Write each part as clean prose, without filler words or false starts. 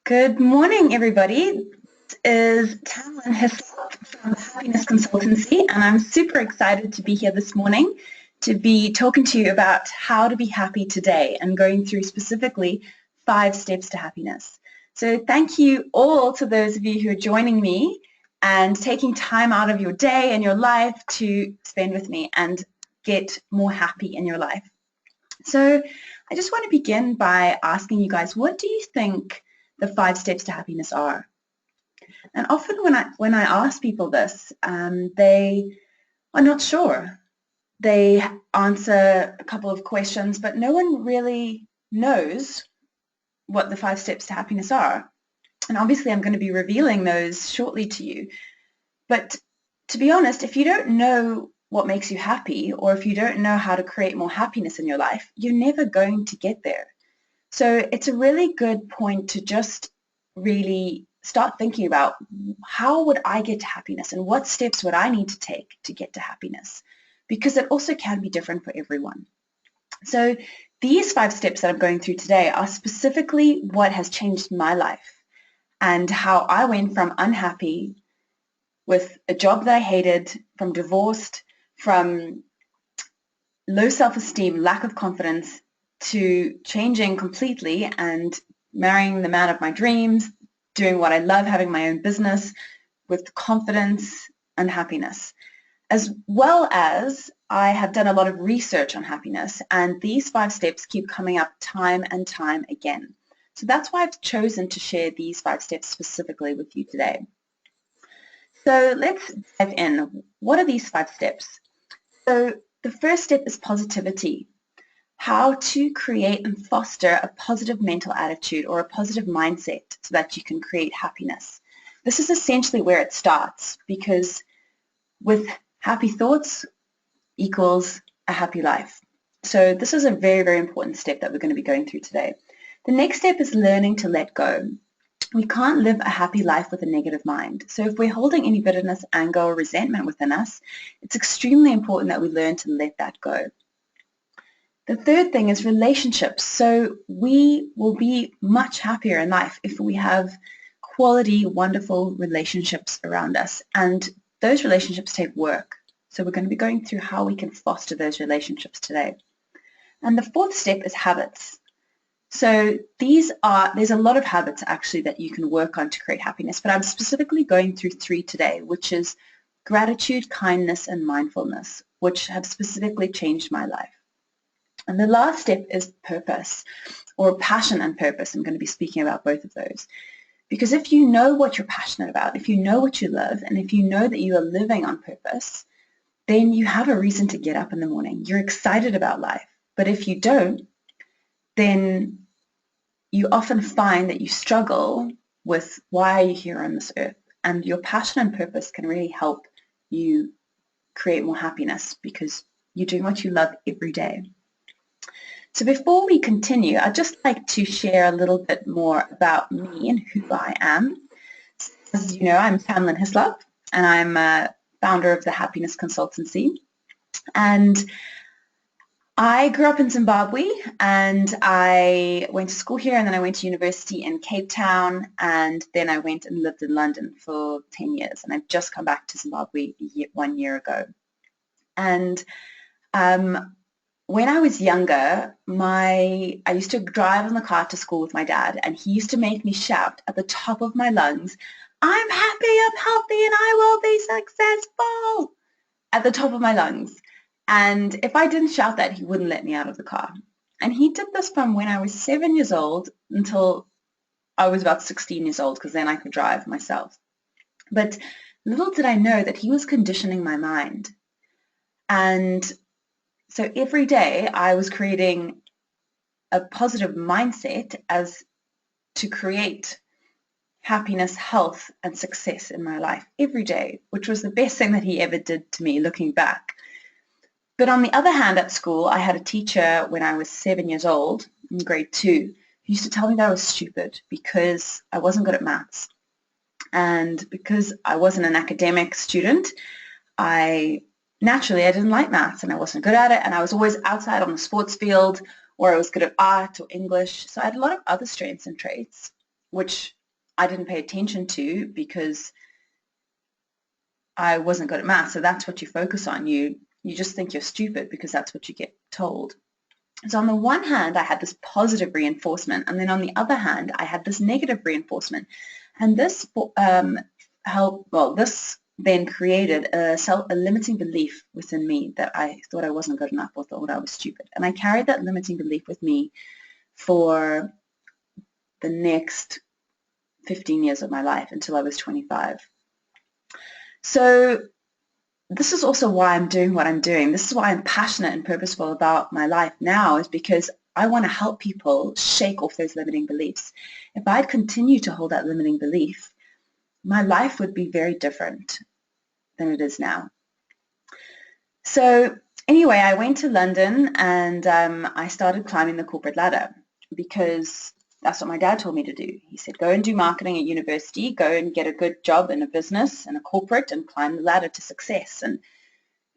Good morning, everybody. This is Tamlin Hislop from Happiness Consultancy, and I'm super excited to be here this morning to be talking to you about how to be happy today and going through specifically 5 steps to happiness. So thank you all to those of you who are joining me and taking time out of your day and your life to spend with me and get more happy in your life. So I just want to begin by asking you guys, what do you think the 5 steps to happiness are? And often when I ask people this, they are not sure. They answer a couple of questions, but no one really knows what the 5 steps to happiness are. And obviously I'm going to be revealing those shortly to you. But to be honest, if you don't know what makes you happy, or if you don't know how to create more happiness in your life, you're never going to get there. So it's a really good point to just really start thinking about, how would I get to happiness and what steps would I need to take to get to happiness? Because it also can be different for everyone. So these 5 steps that I'm going through today are specifically what has changed my life and how I went from unhappy with a job that I hated, from divorced, from low self-esteem, lack of confidence, to changing completely and marrying the man of my dreams, doing what I love, having my own business with confidence and happiness. As well as I have done a lot of research on happiness, and these 5 steps keep coming up time and time again. So that's why I've chosen to share these 5 steps specifically with you today. So let's dive in. What are these 5 steps? So the first step is positivity. How to create and foster a positive mental attitude or a positive mindset so that you can create happiness. This is essentially where it starts, because with happy thoughts equals a happy life. So this is a very, very important step that we're going to be going through today. The next step is learning to let go. We can't live a happy life with a negative mind. So if we're holding any bitterness, anger, or resentment within us, it's extremely important that we learn to let that go. The third thing is relationships. So we will be much happier in life if we have quality, wonderful relationships around us. And those relationships take work. So we're going to be going through how we can foster those relationships today. And the fourth step is habits. So there's a lot of habits actually that you can work on to create happiness, but I'm specifically going through 3 today, which is gratitude, kindness, and mindfulness, which have specifically changed my life. And the last step is purpose, or passion and purpose. I'm going to be speaking about both of those. Because if you know what you're passionate about, if you know what you love, and if you know that you are living on purpose, then you have a reason to get up in the morning. You're excited about life. But if you don't, then you often find that you struggle with, why are you here on this earth? And your passion and purpose can really help you create more happiness because you're doing what you love every day. So before we continue, I'd just like to share a little bit more about me and who I am. As you know, I'm Tamlin Hislop, and I'm a founder of the Happiness Consultancy. And I grew up in Zimbabwe, and I went to school here, and then I went to university in Cape Town, and then I went and lived in London for 10 years, and I've just come back to Zimbabwe 1 year ago. And when I was younger, I used to drive in the car to school with my dad, and he used to make me shout at the top of my lungs, "I'm happy, I'm healthy, and I will be successful," at the top of my lungs. And if I didn't shout that, he wouldn't let me out of the car. And he did this from when I was 7 years old until I was about 16 years old, because then I could drive myself. But little did I know that he was conditioning my mind. And so every day I was creating a positive mindset as to create happiness, health, and success in my life every day, which was the best thing that he ever did to me looking back. But on the other hand, at school, I had a teacher when I was 7 years old, in grade 2, who used to tell me that I was stupid because I wasn't good at maths. And because I wasn't an academic student, I didn't like maths, and I wasn't good at it, and I was always outside on the sports field, or I was good at art or English. So I had a lot of other strengths and traits. which I didn't pay attention to because I wasn't good at math. So that's what you focus on. You just think you're stupid because that's what you get told. So on the one hand, I had this positive reinforcement, and then on the other hand, I had this negative reinforcement. And this this then created a limiting belief within me that I thought I wasn't good enough or thought I was stupid. And I carried that limiting belief with me for the next 15 years of my life until I was 25. So this is also why I'm doing what I'm doing. This is why I'm passionate and purposeful about my life now, is because I want to help people shake off those limiting beliefs. If I'd continue to hold that limiting belief, my life would be very different than it is now. So anyway, I went to London and I started climbing the corporate ladder because that's what my dad told me to do. He said, go and do marketing at university, go and get a good job in a business and a corporate and climb the ladder to success and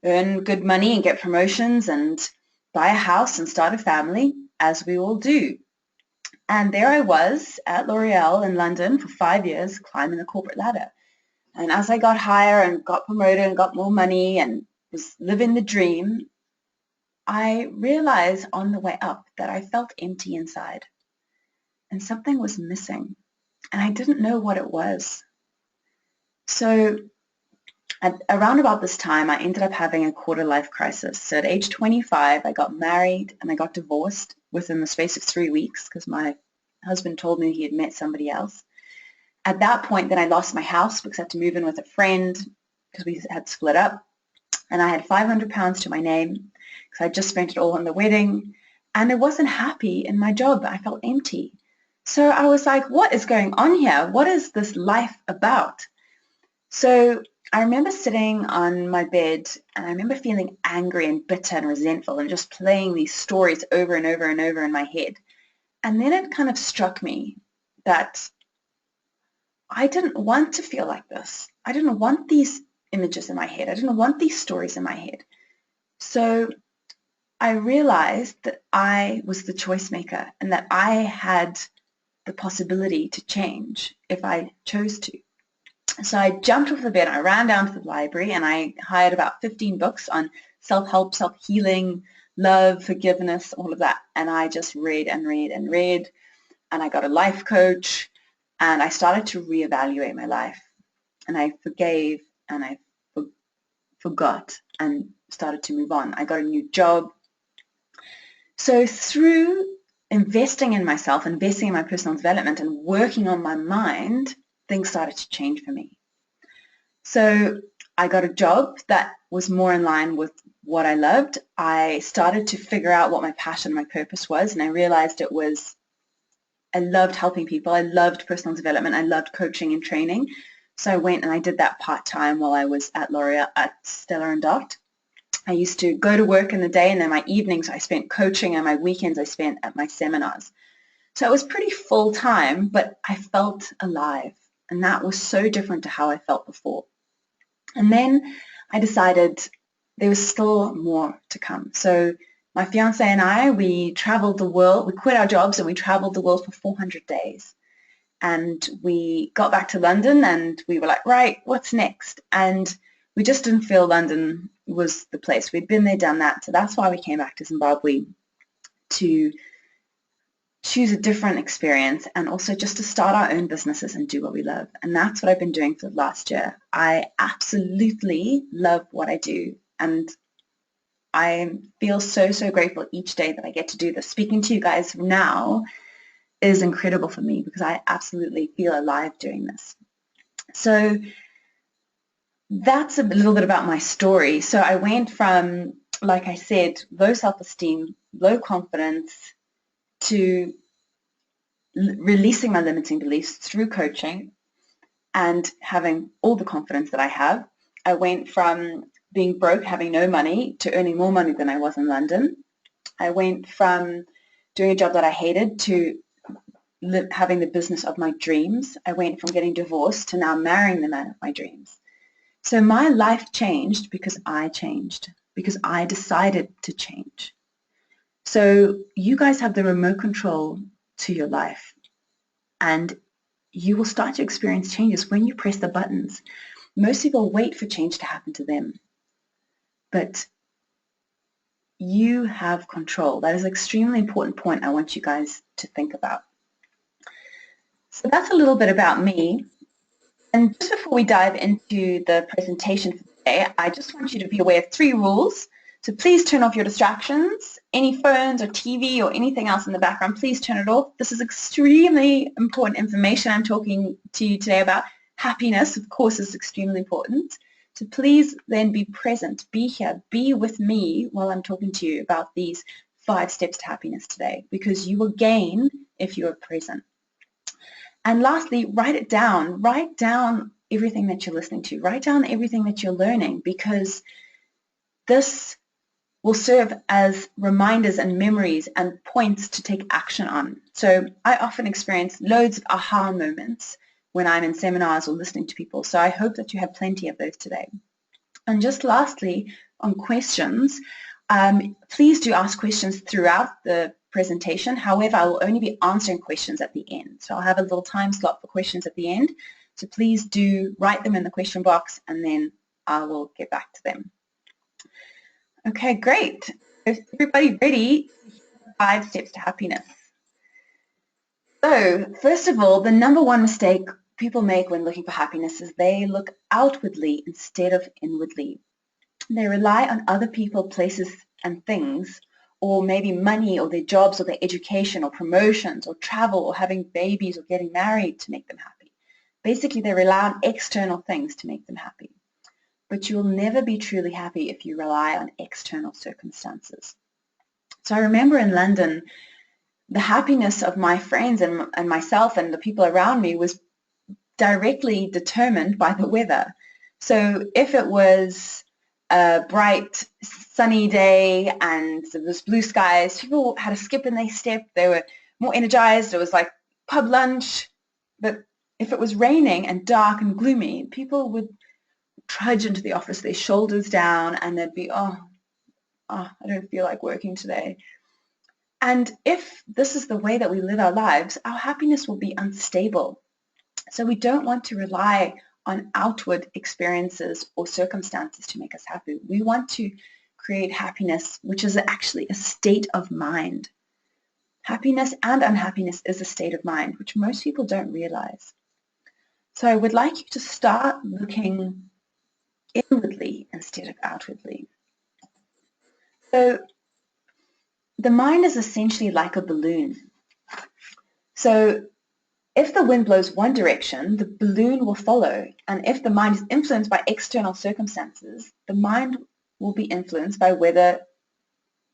earn good money and get promotions and buy a house and start a family, as we all do. And there I was at L'Oreal in London for 5 years climbing the corporate ladder. And as I got higher and got promoted and got more money and was living the dream, I realized on the way up that I felt empty inside. And something was missing, and I didn't know what it was. So around about this time, I ended up having a quarter-life crisis. So at age 25, I got married and I got divorced within the space of 3 weeks because my husband told me he had met somebody else. At that point, then I lost my house because I had to move in with a friend because we had split up. And I had £500 to my name because I just spent it all on the wedding. And I wasn't happy in my job. I felt empty. So I was like, what is going on here? What is this life about? So I remember sitting on my bed and I remember feeling angry and bitter and resentful and just playing these stories over and over and over in my head. And then it kind of struck me that I didn't want to feel like this. I didn't want these images in my head. I didn't want these stories in my head. So I realized that I was the choice maker and that I had the possibility to change if I chose to. So I jumped off the bed, I ran down to the library and I hired about 15 books on self-help, self-healing, love, forgiveness, all of that. And I just read and read and read. And I got a life coach and I started to reevaluate my life. And I forgave and I forgot and started to move on. I got a new job. So through investing in myself, investing in my personal development and working on my mind, things started to change for me. So I got a job that was more in line with what I loved. I started to figure out what my passion, my purpose was, and I realized it was, I loved helping people. I loved personal development. I loved coaching and training. So I went and I did that part-time while I was at L'Oreal at Stella & Dot. I used to go to work in the day and then my evenings I spent coaching and my weekends I spent at my seminars. So it was pretty full-time, but I felt alive. And that was so different to how I felt before. And then I decided there was still more to come. So my fiance and I, we traveled the world. We quit our jobs and we traveled the world for 400 days. And we got back to London and we were like, right, what's next? And we just didn't feel London was the place. We'd been there, done that. So that's why we came back to Zimbabwe, to choose a different experience and also just to start our own businesses and do what we love. And that's what I've been doing for the last year. I absolutely love what I do. And I feel so, so grateful each day that I get to do this. Speaking to you guys now is incredible for me because I absolutely feel alive doing this. So that's a little bit about my story. So I went from, like I said, low self-esteem, low confidence, to releasing my limiting beliefs through coaching and having all the confidence that I have. I went from being broke, having no money, to earning more money than I was in London. I went from doing a job that I hated to having the business of my dreams. I went from getting divorced to now marrying the man of my dreams. So my life changed because I changed, because I decided to change. So you guys have the remote control to your life. And you will start to experience changes when you press the buttons. Most people wait for change to happen to them, but you have control. That is an extremely important point I want you guys to think about. So that's a little bit about me. And just before we dive into the presentation for today, I just want you to be aware of 3 rules. So please turn off your distractions. Any phones or TV or anything else in the background, please turn it off. This is extremely important information I'm talking to you today about. Happiness, of course, is extremely important. So please then be present, be here, be with me while I'm talking to you about these 5 steps to happiness today, because you will gain if you are present. And lastly, write it down. Write down everything that you're listening to. Write down everything that you're learning, because this will serve as reminders and memories and points to take action on. So I often experience loads of aha moments when I'm in seminars or listening to people. So I hope that you have plenty of those today. And just lastly, on questions, please do ask questions throughout the presentation. However, I will only be answering questions at the end. So I'll have a little time slot for questions at the end. So please do write them in the question box, and then I will get back to them. Okay, great. Is everybody ready? 5 steps to happiness. So first of all, the number 1 mistake people make when looking for happiness is they look outwardly instead of inwardly. They rely on other people, places, and things, or maybe money or their jobs or their education or promotions or travel or having babies or getting married to make them happy. Basically, they rely on external things to make them happy. But you'll never be truly happy if you rely on external circumstances. So I remember in London, the happiness of my friends and myself and the people around me was directly determined by the weather. So if it was a bright sunny day and there was blue skies, people had a skip in their step, they were more energized, it was like pub lunch. But if it was raining and dark and gloomy, people would trudge into the office, their shoulders down, and they'd be, oh, I don't feel like working today. And if this is the way that we live our lives, our happiness will be unstable. So we don't want to rely on outward experiences or circumstances to make us happy. We want to create happiness, which is actually a state of mind. Happiness and unhappiness is a state of mind, which most people don't realize. So I would like you to start looking inwardly instead of outwardly. So the mind is essentially like a balloon. So if the wind blows one direction, the balloon will follow. And if the mind is influenced by external circumstances, the mind will be influenced by whether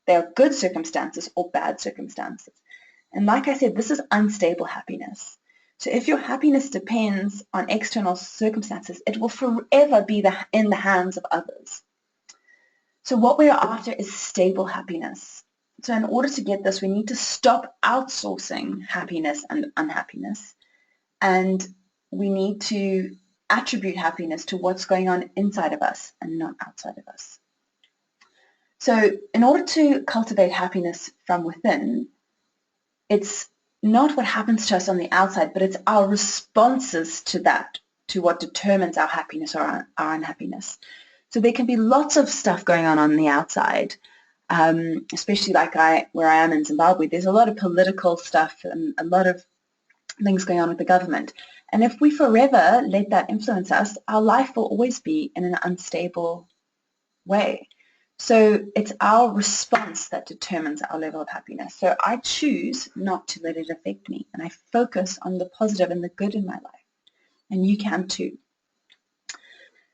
they are good circumstances or bad circumstances. And like I said, this is unstable happiness. So if your happiness depends on external circumstances, it will forever be in the hands of others. So what we are after is stable happiness. So in order to get this, we need to stop outsourcing happiness and unhappiness, and we need to attribute happiness to what's going on inside of us and not outside of us. So in order to cultivate happiness from within, it's not what happens to us on the outside, but it's our responses to that, to what determines our happiness or our unhappiness. So there can be lots of stuff going on the outside, especially like where I am in Zimbabwe. There's a lot of political stuff and a lot of things going on with the government. And if we forever let that influence us, our life will always be in an unstable way. So it's our response that determines our level of happiness. So I choose not to let it affect me, and I focus on the positive and the good in my life. And you can too.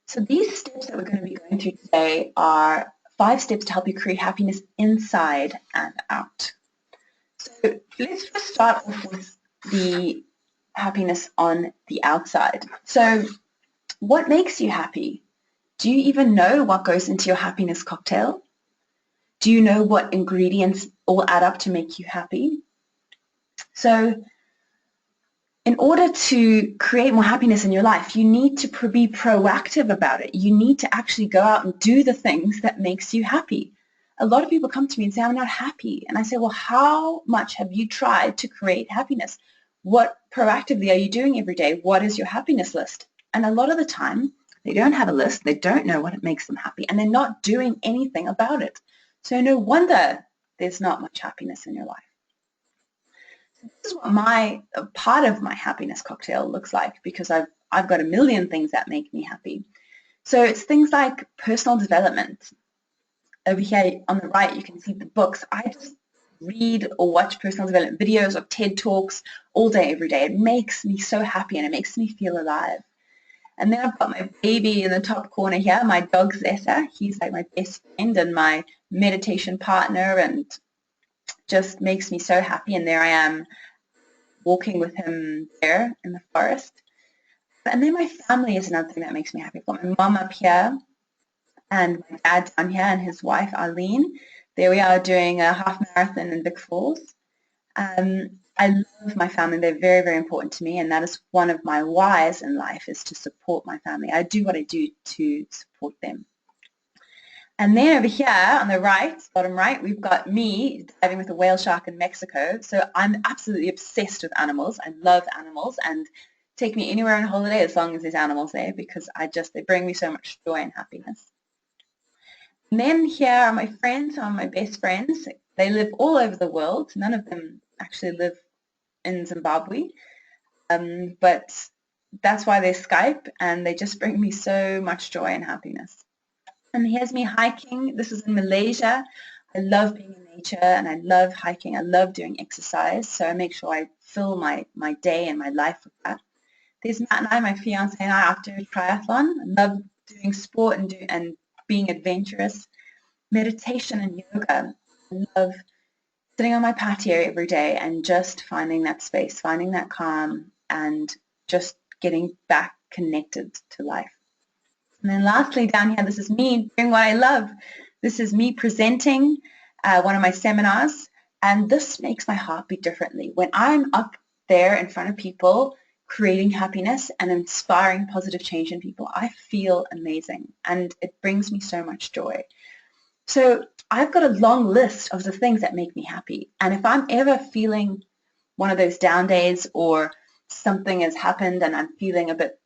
So these steps that we're going to be going through today are 5 steps to help you create happiness inside and out. So let's first start off with the happiness on the outside. So what makes you happy? Do you even know what goes into your happiness cocktail? Do you know what ingredients all add up to make you happy? So in order to create more happiness in your life, you need to be proactive about it. You need to actually go out and do the things that makes you happy. A lot of people come to me and say, I'm not happy. And I say, well, how much have you tried to create happiness? what proactively are you doing every day? What is your happiness list? And a lot of the time, they don't have a list, they don't know what makes them happy, and they're not doing anything about it. So no wonder there's not much happiness in your life. This is what part of my happiness cocktail looks like, because I've got a million things that make me happy. So it's things like personal development. Over here on the right, you can see the books. I just read or watch personal development videos or TED Talks all day, every day. It makes me so happy and it makes me feel alive. And then I've got my baby in the top corner here, my dog Zessa. He's like my best friend and my meditation partner, and just makes me so happy. And there I am walking with him there in the forest. And then my family is another thing that makes me happy. I've got my mom up here and my dad down here and his wife, Arlene. There we are doing a half marathon in Vic Falls. I love my family. They're very, very important to me, and that is one of my whys in life, is to support my family. I do what I do to support them. And then over here on the right, bottom right, we've got me diving with a whale shark in Mexico. So I'm absolutely obsessed with animals. I love animals, and take me anywhere on holiday as long as there's animals there, because they bring me so much joy and happiness. And then here are my friends, are my best friends. They live all over the world. None of them actually live in Zimbabwe, but that's why they Skype, and they just bring me so much joy and happiness. And here's me hiking. This is in Malaysia. I love being in nature, and I love hiking. I love doing exercise, so I make sure I fill my day and my life with that. There's Matt and I, my fiance and I, after a triathlon. I love doing sport and being adventurous. Meditation and yoga. I love sitting on my patio every day and just finding that space, finding that calm, and just getting back connected to life. And then lastly down here, this is me doing what I love. This is me presenting one of my seminars, and this makes my heart beat differently. When I'm up there in front of people creating happiness and inspiring positive change in people, I feel amazing, and it brings me so much joy. So I've got a long list of the things that make me happy. And if I'm ever feeling one of those down days, or something has happened and I'm feeling a bit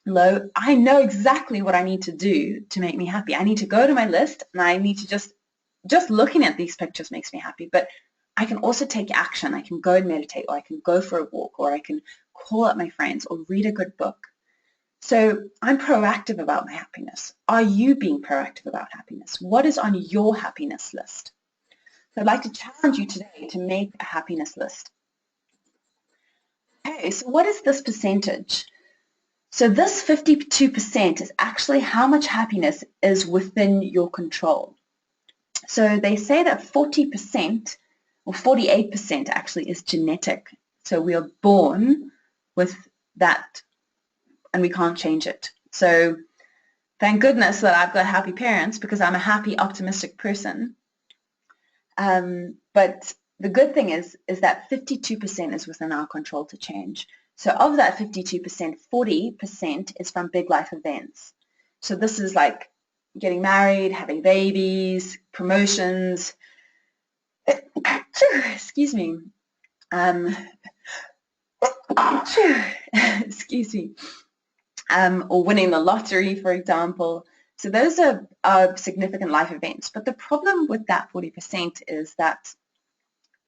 low, I know exactly what I need to do to make me happy. I need to go to my list, and I need to just looking at these pictures makes me happy. But I can also take action. I can go and meditate, or I can go for a walk, or I can call up my friends, or read a good book. So I'm proactive about my happiness. Are you being proactive about happiness? What is on your happiness list? So I'd like to challenge you today to make a happiness list. Okay, so what is this percentage? So this 52% is actually how much happiness is within your control. So they say that 40% or 48% actually is genetic. So we are born with that, and we can't change it. So thank goodness that I've got happy parents, because I'm a happy, optimistic person. But the good thing is that 52% is within our control to change. So of that 52%, 40% is from big life events. So this is like getting married, having babies, promotions, excuse me, excuse me, or winning the lottery, for example. So those are significant life events. But the problem with that 40% is that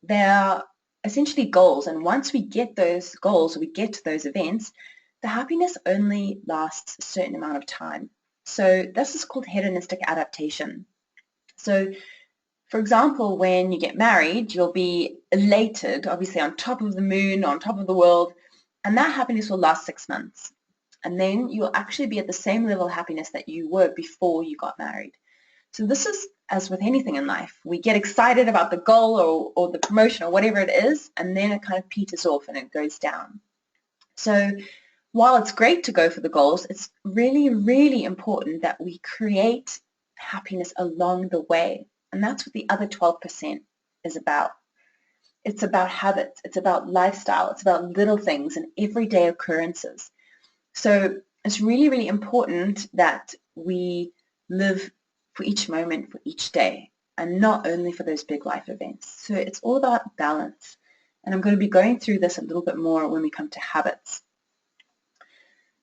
they're essentially goals. And once we get those goals, or we get to those events, the happiness only lasts a certain amount of time. So this is called hedonistic adaptation. So for example, when you get married, you'll be elated, obviously on top of the moon, on top of the world, and that happiness will last 6 months. And then you'll actually be at the same level of happiness that you were before you got married. So this is as with anything in life. We get excited about the goal or the promotion or whatever it is, and then it kind of peters off and it goes down. So while it's great to go for the goals, it's really, really important that we create happiness along the way. And that's what the other 12% is about. It's about habits. It's about lifestyle. It's about little things and everyday occurrences. So it's really, really important that we live for each moment, for each day, and not only for those big life events. So it's all about balance. And I'm going to be going through this a little bit more when we come to habits.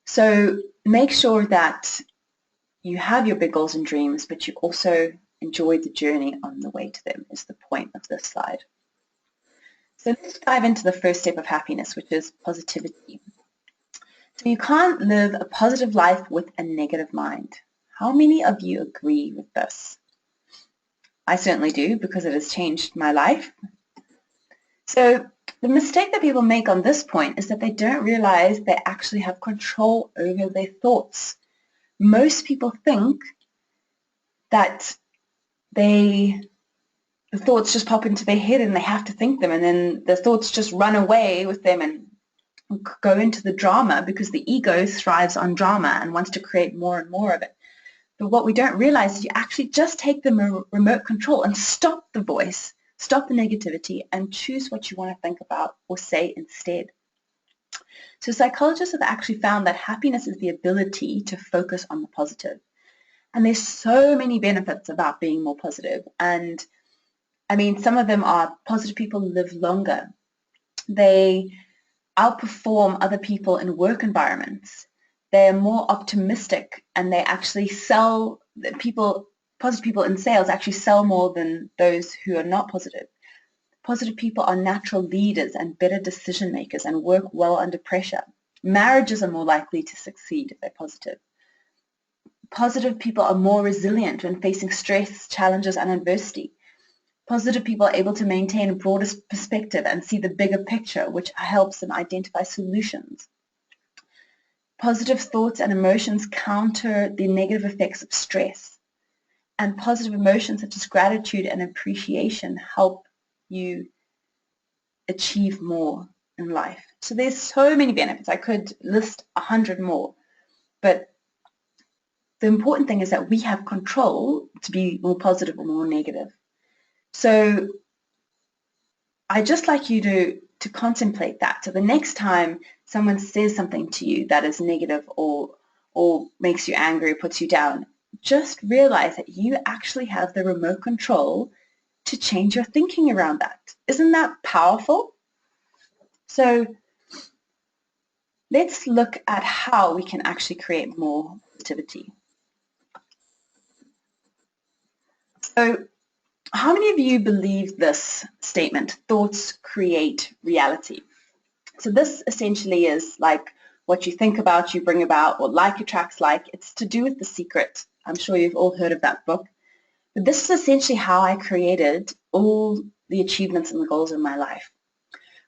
So make sure that you have your big goals and dreams, but you also enjoy the journey on the way to them is the point of this slide. So let's dive into the first step of happiness, which is positivity. So you can't live a positive life with a negative mind. How many of you agree with this? I certainly do, because it has changed my life. So the mistake that people make on this point is that they don't realize they actually have control over their thoughts. Most people think that the thoughts just pop into their head and they have to think them, and then the thoughts just run away with them and go into the drama, because the ego thrives on drama and wants to create more and more of it. But what we don't realize is you actually just take the remote control and stop the voice, stop the negativity, and choose what you want to think about or say instead. So psychologists have actually found that happiness is the ability to focus on the positive. And there's so many benefits about being more positive. And I mean, some of them are positive people live longer. They outperform other people in work environments. They're more optimistic, and they actually sell positive people in sales actually sell more than those who are not positive. Positive people are natural leaders and better decision makers and work well under pressure. Marriages are more likely to succeed if they're positive. Positive people are more resilient when facing stress, challenges, and adversity. Positive people are able to maintain a broader perspective and see the bigger picture, which helps them identify solutions. Positive thoughts and emotions counter the negative effects of stress. And positive emotions such as gratitude and appreciation help you achieve more in life. So there's so many benefits. I could list 100 more, but the important thing is that we have control to be more positive or more negative. So I just like you to contemplate that. So the next time someone says something to you that is negative or makes you angry or puts you down, just realize that you actually have the remote control to change your thinking around that. Isn't that powerful? So let's look at how we can actually create more positivity. So how many of you believe this statement, thoughts create reality? So this essentially is like what you think about, you bring about, or like attracts like. It's to do with The Secret. I'm sure you've all heard of that book. But this is essentially how I created all the achievements and the goals in my life.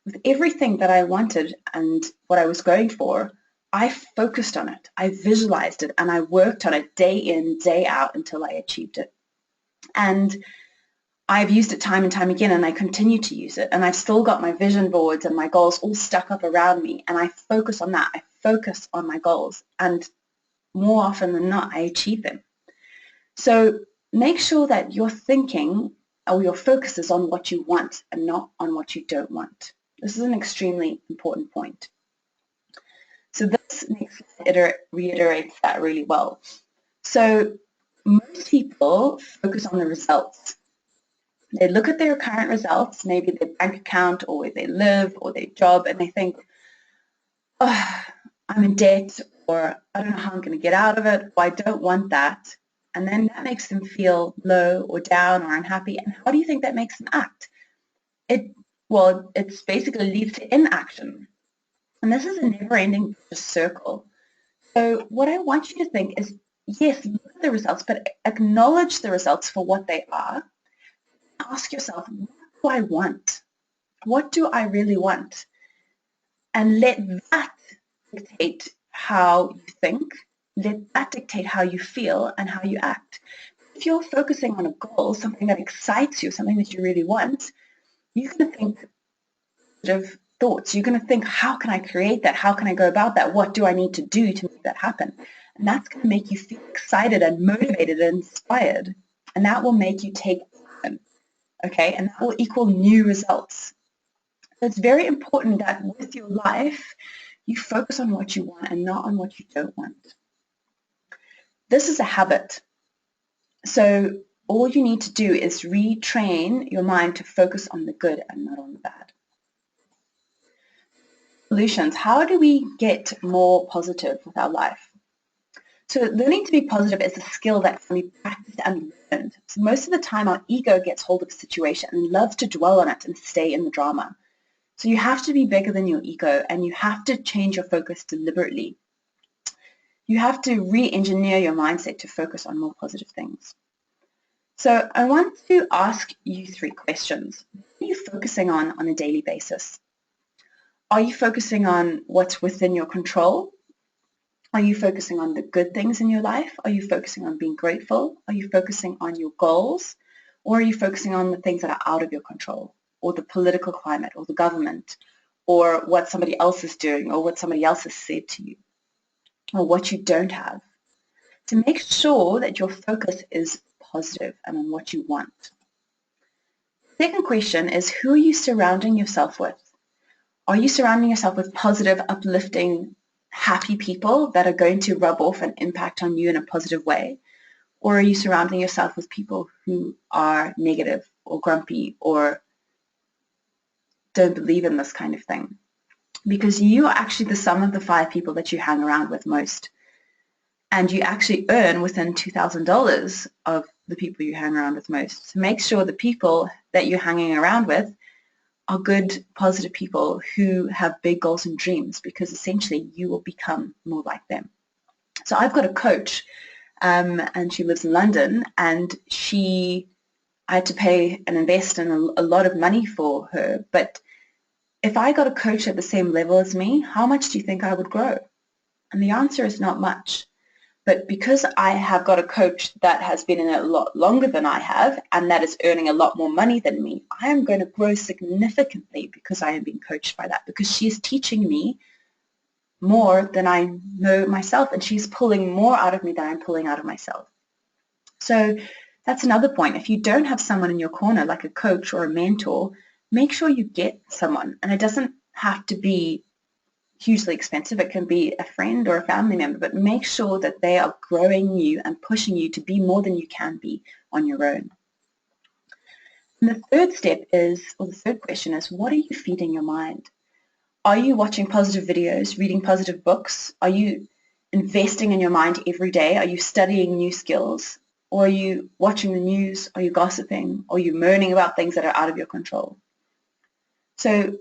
With everything that I wanted and what I was going for, I focused on it, I visualized it, and I worked on it day in, day out until I achieved it. And I've used it time and time again, and I continue to use it. And I've still got my vision boards and my goals all stuck up around me, and I focus on that. I focus on my goals, and more often than not, I achieve them. So make sure that your thinking or your focus is on what you want and not on what you don't want. This is an extremely important point. So this next slide reiterates that really well. So most people focus on the results. They look at their current results, maybe their bank account or where they live or their job, and they think, oh, I'm in debt, or I don't know how I'm going to get out of it, or I don't want that. And then that makes them feel low or down or unhappy. And how do you think that makes them act? It's basically leads to inaction. And this is a never-ending circle. So what I want you to think is, yes, look at the results, but acknowledge the results for what they are. Ask yourself, what do I want? What do I really want? And let that dictate how you think. Let that dictate how you feel and how you act. If you're focusing on a goal, something that excites you, something that you really want, you're going to think positive thoughts. You're going to think, how can I create that? How can I go about that? What do I need to do to make that happen? And that's going to make you feel excited and motivated and inspired. And that will make you take action. Okay, and that will equal new results. So it's very important that with your life, you focus on what you want and not on what you don't want. This is a habit. So all you need to do is retrain your mind to focus on the good and not on the bad. solutions. How do we get more positive with our life? So learning to be positive is a skill that can be practiced and learned. So most of the time our ego gets hold of a situation and loves to dwell on it and stay in the drama. So you have to be bigger than your ego, and you have to change your focus deliberately. You have to re-engineer your mindset to focus on more positive things. So I want to ask you 3 questions. What are you focusing on a daily basis? Are you focusing on what's within your control? Are you focusing on the good things in your life? Are you focusing on being grateful? Are you focusing on your goals? Or are you focusing on the things that are out of your control, or the political climate, or the government, or what somebody else is doing, or what somebody else has said to you, or what you don't have? To make sure that your focus is positive and on what you want. Second question is, who are you surrounding yourself with? Are you surrounding yourself with positive, uplifting, happy people that are going to rub off and impact on you in a positive way? Or are you surrounding yourself with people who are negative or grumpy or don't believe in this kind of thing? Because you are actually the sum of the 5 people that you hang around with most. And you actually earn within $2,000 of the people you hang around with most. So make sure the people that you're hanging around with are good, positive people who have big goals and dreams, because essentially you will become more like them. So I've got a coach, and she lives in London, and I had to pay and invest in a lot of money for her. But if I got a coach at the same level as me, how much do you think I would grow? And the answer is not much. But because I have got a coach that has been in it a lot longer than I have, and that is earning a lot more money than me, I am going to grow significantly because I am being coached by that, because she is teaching me more than I know myself, and she's pulling more out of me than I'm pulling out of myself. So that's another point. If you don't have someone in your corner, like a coach or a mentor, make sure you get someone. And it doesn't have to be hugely expensive. It can be a friend or a family member, but make sure that they are growing you and pushing you to be more than you can be on your own. And the third step is, or the third question is, what are you feeding your mind? Are you watching positive videos, reading positive books? Are you investing in your mind every day? Are you studying new skills? Or are you watching the news? Are you gossiping? Or are you moaning about things that are out of your control? So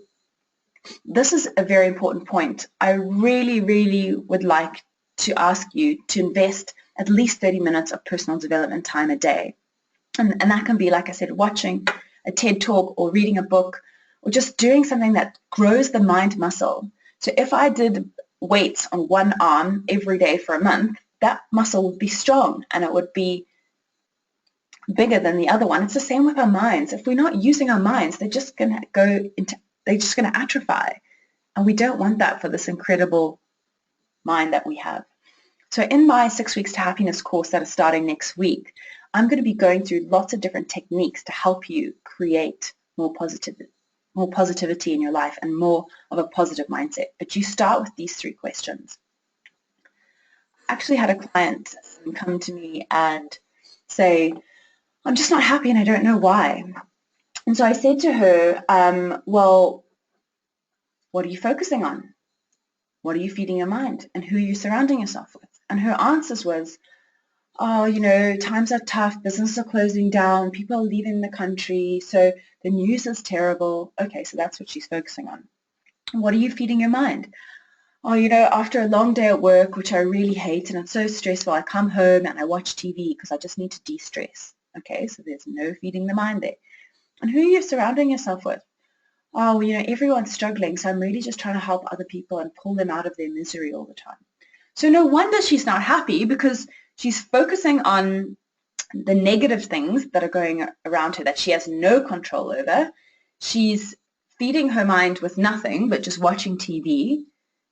this is a very important point. I really, really would like to ask you to invest at least 30 minutes of personal development time a day. And that can be, like I said, watching a TED Talk or reading a book or just doing something that grows the mind muscle. So if I did weights on one arm every day for a month, that muscle would be strong and it would be bigger than the other one. It's the same with our minds. If we're not using our minds, they're just going to atrophy. And we don't want that for this incredible mind that we have. So in my 6 Weeks to Happiness course that is starting next week, I'm going to be going through lots of different techniques to help you create more positivity in your life and more of a positive mindset. But you start with these 3 questions. I actually had a client come to me and say, I'm just not happy and I don't know why. And so I said to her, well, what are you focusing on? What are you feeding your mind? And who are you surrounding yourself with? And her answers was, oh, you know, times are tough, businesses are closing down, people are leaving the country, so the news is terrible. Okay, so that's what she's focusing on. What are you feeding your mind? Oh, you know, after a long day at work, which I really hate, and it's so stressful, I come home and I watch TV because I just need to de-stress. Okay, so there's no feeding the mind there. And who are you surrounding yourself with? Oh, you know, everyone's struggling, so I'm really just trying to help other people and pull them out of their misery all the time. So no wonder she's not happy, because she's focusing on the negative things that are going around her that she has no control over. She's feeding her mind with nothing but just watching TV.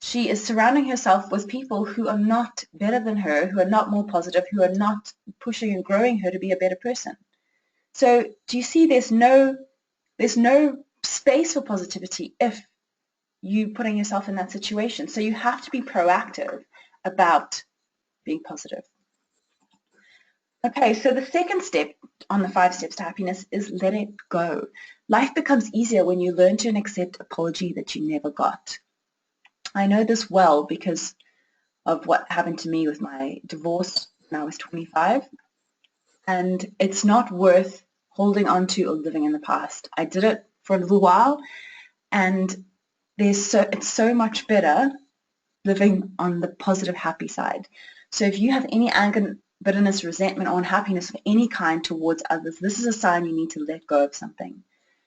She is surrounding herself with people who are not better than her, who are not more positive, who are not pushing and growing her to be a better person. So do you see there's no space for positivity if you putting yourself in that situation. So you have to be proactive about being positive. Okay, so the second step on the 5 steps to happiness is let it go. Life becomes easier when you learn to accept apology that you never got. I know this well because of what happened to me with my divorce when I was 25. And it's not worth holding on to or living in the past. I did it for a little while, and it's so much better living on the positive, happy side. So if you have any anger, bitterness, resentment, or unhappiness of any kind towards others, this is a sign you need to let go of something.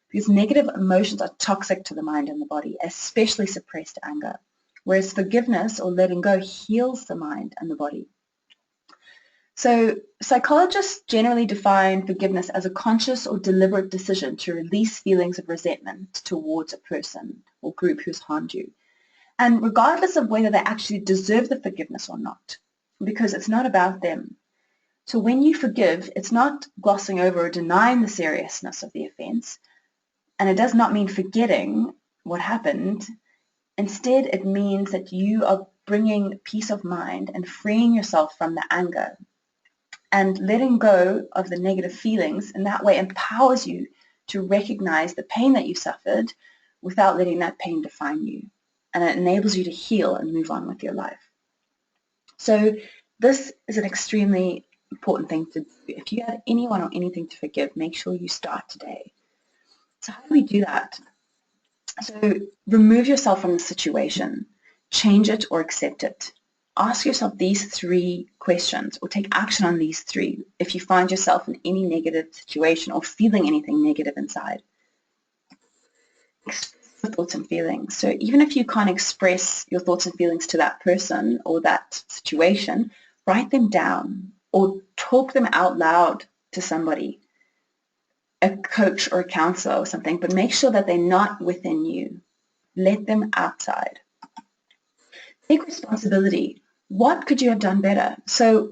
Because negative emotions are toxic to the mind and the body, especially suppressed anger. Whereas forgiveness or letting go heals the mind and the body. So psychologists generally define forgiveness as a conscious or deliberate decision to release feelings of resentment towards a person or group who's harmed you. And regardless of whether they actually deserve the forgiveness or not, because it's not about them. So when you forgive, it's not glossing over or denying the seriousness of the offense, and it does not mean forgetting what happened. Instead, it means that you are bringing peace of mind and freeing yourself from the anger. And letting go of the negative feelings in that way empowers you to recognize the pain that you suffered without letting that pain define you. And it enables you to heal and move on with your life. So this is an extremely important thing to do. If you have anyone or anything to forgive, make sure you start today. So how do we do that? So remove yourself from the situation, change it or accept it. Ask yourself these 3 questions or take action on these 3 if you find yourself in any negative situation or feeling anything negative inside. Express your thoughts and feelings. So even if you can't express your thoughts and feelings to that person or that situation, write them down or talk them out loud to somebody, a coach or a counselor or something, but make sure that they're not within you. Let them outside. Take responsibility. What could you have done better? So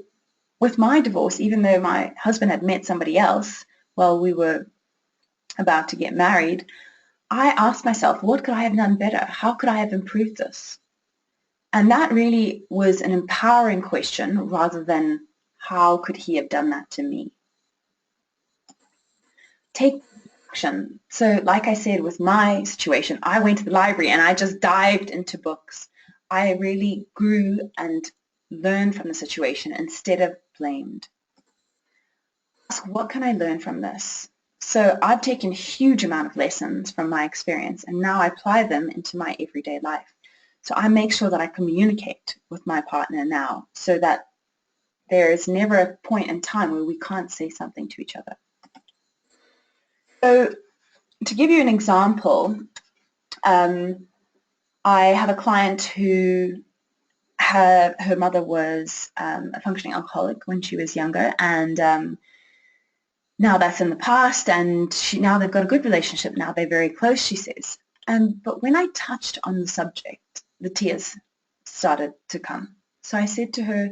with my divorce, even though my husband had met somebody else while we were about to get married, I asked myself, what could I have done better? How could I have improved this? And that really was an empowering question rather than how could he have done that to me? Take action. So like I said, with my situation, I went to the library and I just dived into books. I really grew and learned from the situation instead of blamed. Ask, what can I learn from this? So I've taken a huge amount of lessons from my experience and now I apply them into my everyday life. So I make sure that I communicate with my partner now so that there is never a point in time where we can't say something to each other. So to give you an example, I have a client who her mother was a functioning alcoholic when she was younger, and now that's in the past, and now they've got a good relationship. Now they're very close, she says. But when I touched on the subject, the tears started to come. So I said to her,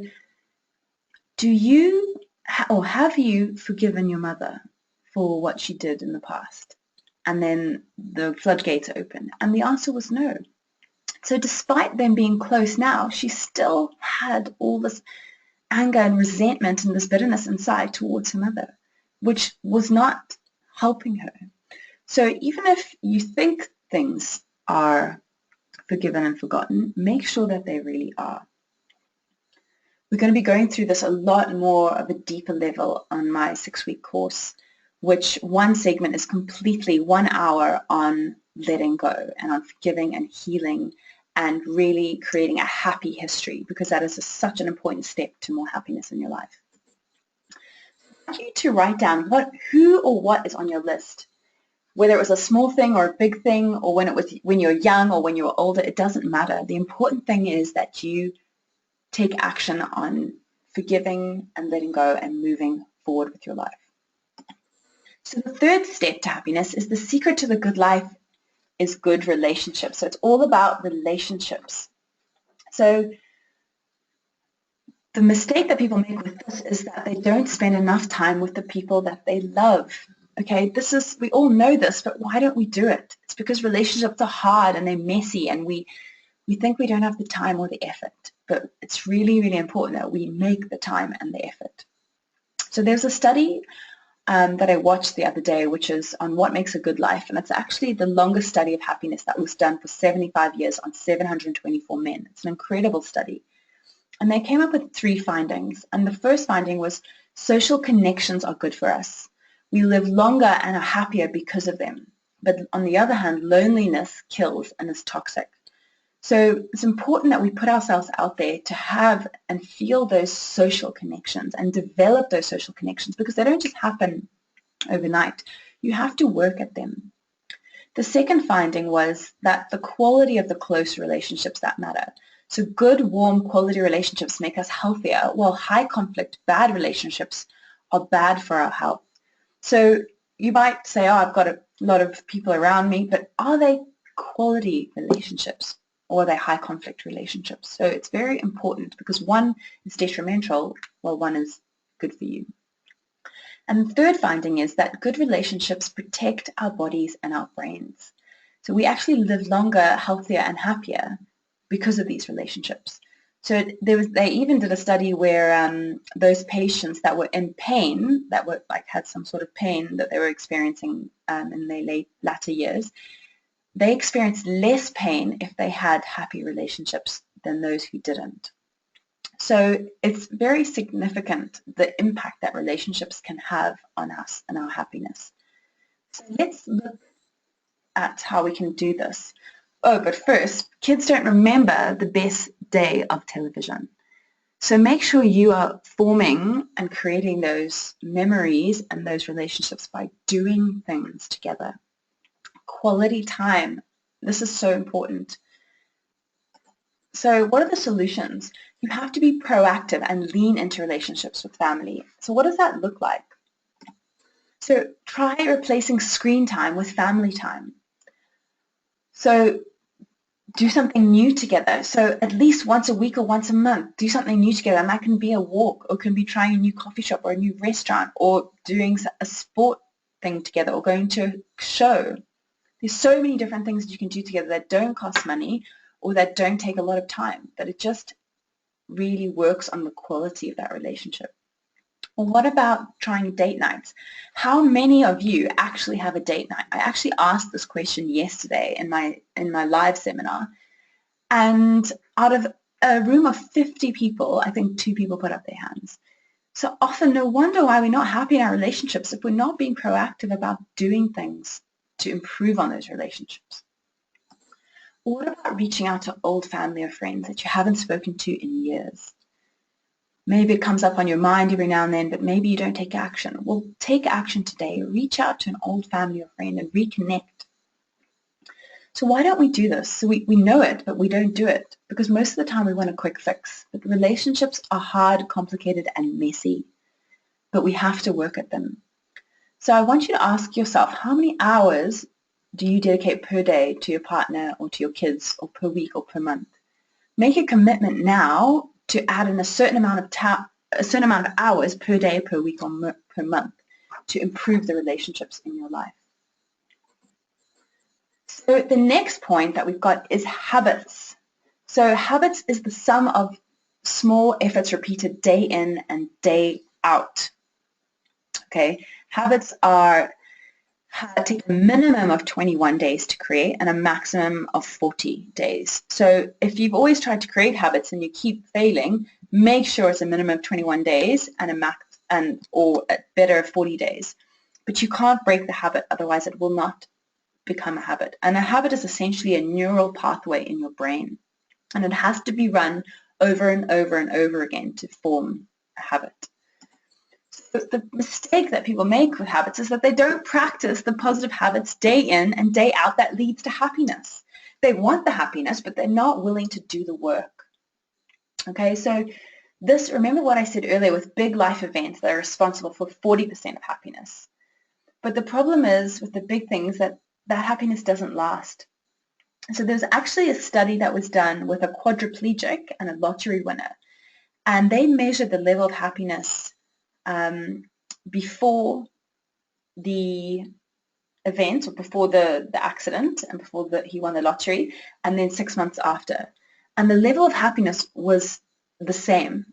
do you or have you forgiven your mother for what she did in the past? And then the floodgates opened, and the answer was no. So despite them being close now, she still had all this anger and resentment and this bitterness inside towards her mother, which was not helping her. So even if you think things are forgiven and forgotten, make sure that they really are. We're going to be going through this a lot more of a deeper level on my 6-week course, which one segment is completely 1 hour on letting go and on forgiving and healing and really creating a happy history, because that is such an important step to more happiness in your life. I want you to write down who or what is on your list. Whether it was a small thing or a big thing, or when you're young or when you're older, it doesn't matter. The important thing is that you take action on forgiving and letting go and moving forward with your life. So the 3rd step to happiness is the secret to the good life is good relationships. So it's all about relationships. So the mistake that people make with this is that they don't spend enough time with the people that they love. Okay, we all know this, but why don't we do it? It's because relationships are hard and they're messy, and we think we don't have the time or the effort. But it's really, really important that we make the time and the effort. So there's a study that I watched the other day, which is on what makes a good life. And it's actually the longest study of happiness that was done for 75 years on 724 men. It's an incredible study. And they came up with 3 findings. And the first finding was social connections are good for us. We live longer and are happier because of them. But on the other hand, loneliness kills and is toxic. So it's important that we put ourselves out there to have and feel those social connections and develop those social connections, because they don't just happen overnight. You have to work at them. The second finding was that the quality of the close relationships that matter. So good, warm, quality relationships make us healthier, while high conflict, bad relationships are bad for our health. So you might say, oh, I've got a lot of people around me, but are they quality relationships? Or are they high conflict relationships? So it's very important, because one is detrimental while one is good for you. And the third finding is that good relationships protect our bodies and our brains. So we actually live longer, healthier, and happier because of these relationships. So they even did a study where those patients that were in pain, that were had some sort of pain that they were experiencing in their latter years, they experienced less pain if they had happy relationships than those who didn't. So it's very significant, the impact that relationships can have on us and our happiness. So let's look at how we can do this. Oh, but first, kids don't remember the best day of television. So make sure you are forming and creating those memories and those relationships by doing things together. Quality time. This is so important. So what are the solutions? You have to be proactive and lean into relationships with family. So what does that look like? So try replacing screen time with family time. So do something new together. So at least once a week or once a month, do something new together. And that can be a walk, or can be trying a new coffee shop or a new restaurant, or doing a sport thing together, or going to a show. There's so many different things that you can do together that don't cost money or that don't take a lot of time, but it just really works on the quality of that relationship. Well, what about trying date nights? How many of you actually have a date night? I actually asked this question yesterday in my live seminar, and out of a room of 50 people, I think 2 people put up their hands. So often, no wonder why we're not happy in our relationships, if we're not being proactive about doing things to improve on those relationships. What about reaching out to old family or friends that you haven't spoken to in years? Maybe it comes up on your mind every now and then, but maybe you don't take action. Well, take action today. Reach out to an old family or friend and reconnect. So why don't we do this? So we know it, but we don't do it, because most of the time we want a quick fix. But relationships are hard, complicated, and messy, but we have to work at them. So I want you to ask yourself, how many hours do you dedicate per day to your partner or to your kids, or per week or per month? Make a commitment now to add in a certain amount of hours per day, per week, or per month to improve the relationships in your life. So the next point that we've got is habits. So habits is the sum of small efforts repeated day in and day out. Okay, habits take a minimum of 21 days to create and a maximum of 40 days. So if you've always tried to create habits and you keep failing, make sure it's a minimum of 21 days and a max or better 40 days. But you can't break the habit, otherwise it will not become a habit. And a habit is essentially a neural pathway in your brain, and it has to be run over and over and over again to form a habit. The mistake that people make with habits is that they don't practice the positive habits day in and day out that leads to happiness. They want the happiness, but they're not willing to do the work. Okay, so remember what I said earlier with big life events that are responsible for 40% of happiness. But the problem is with the big things that happiness doesn't last. So there's actually a study that was done with a quadriplegic and a lottery winner, and they measured the level of happiness before the event, or before the accident, and before he won the lottery, and then 6 months after. And the level of happiness was the same.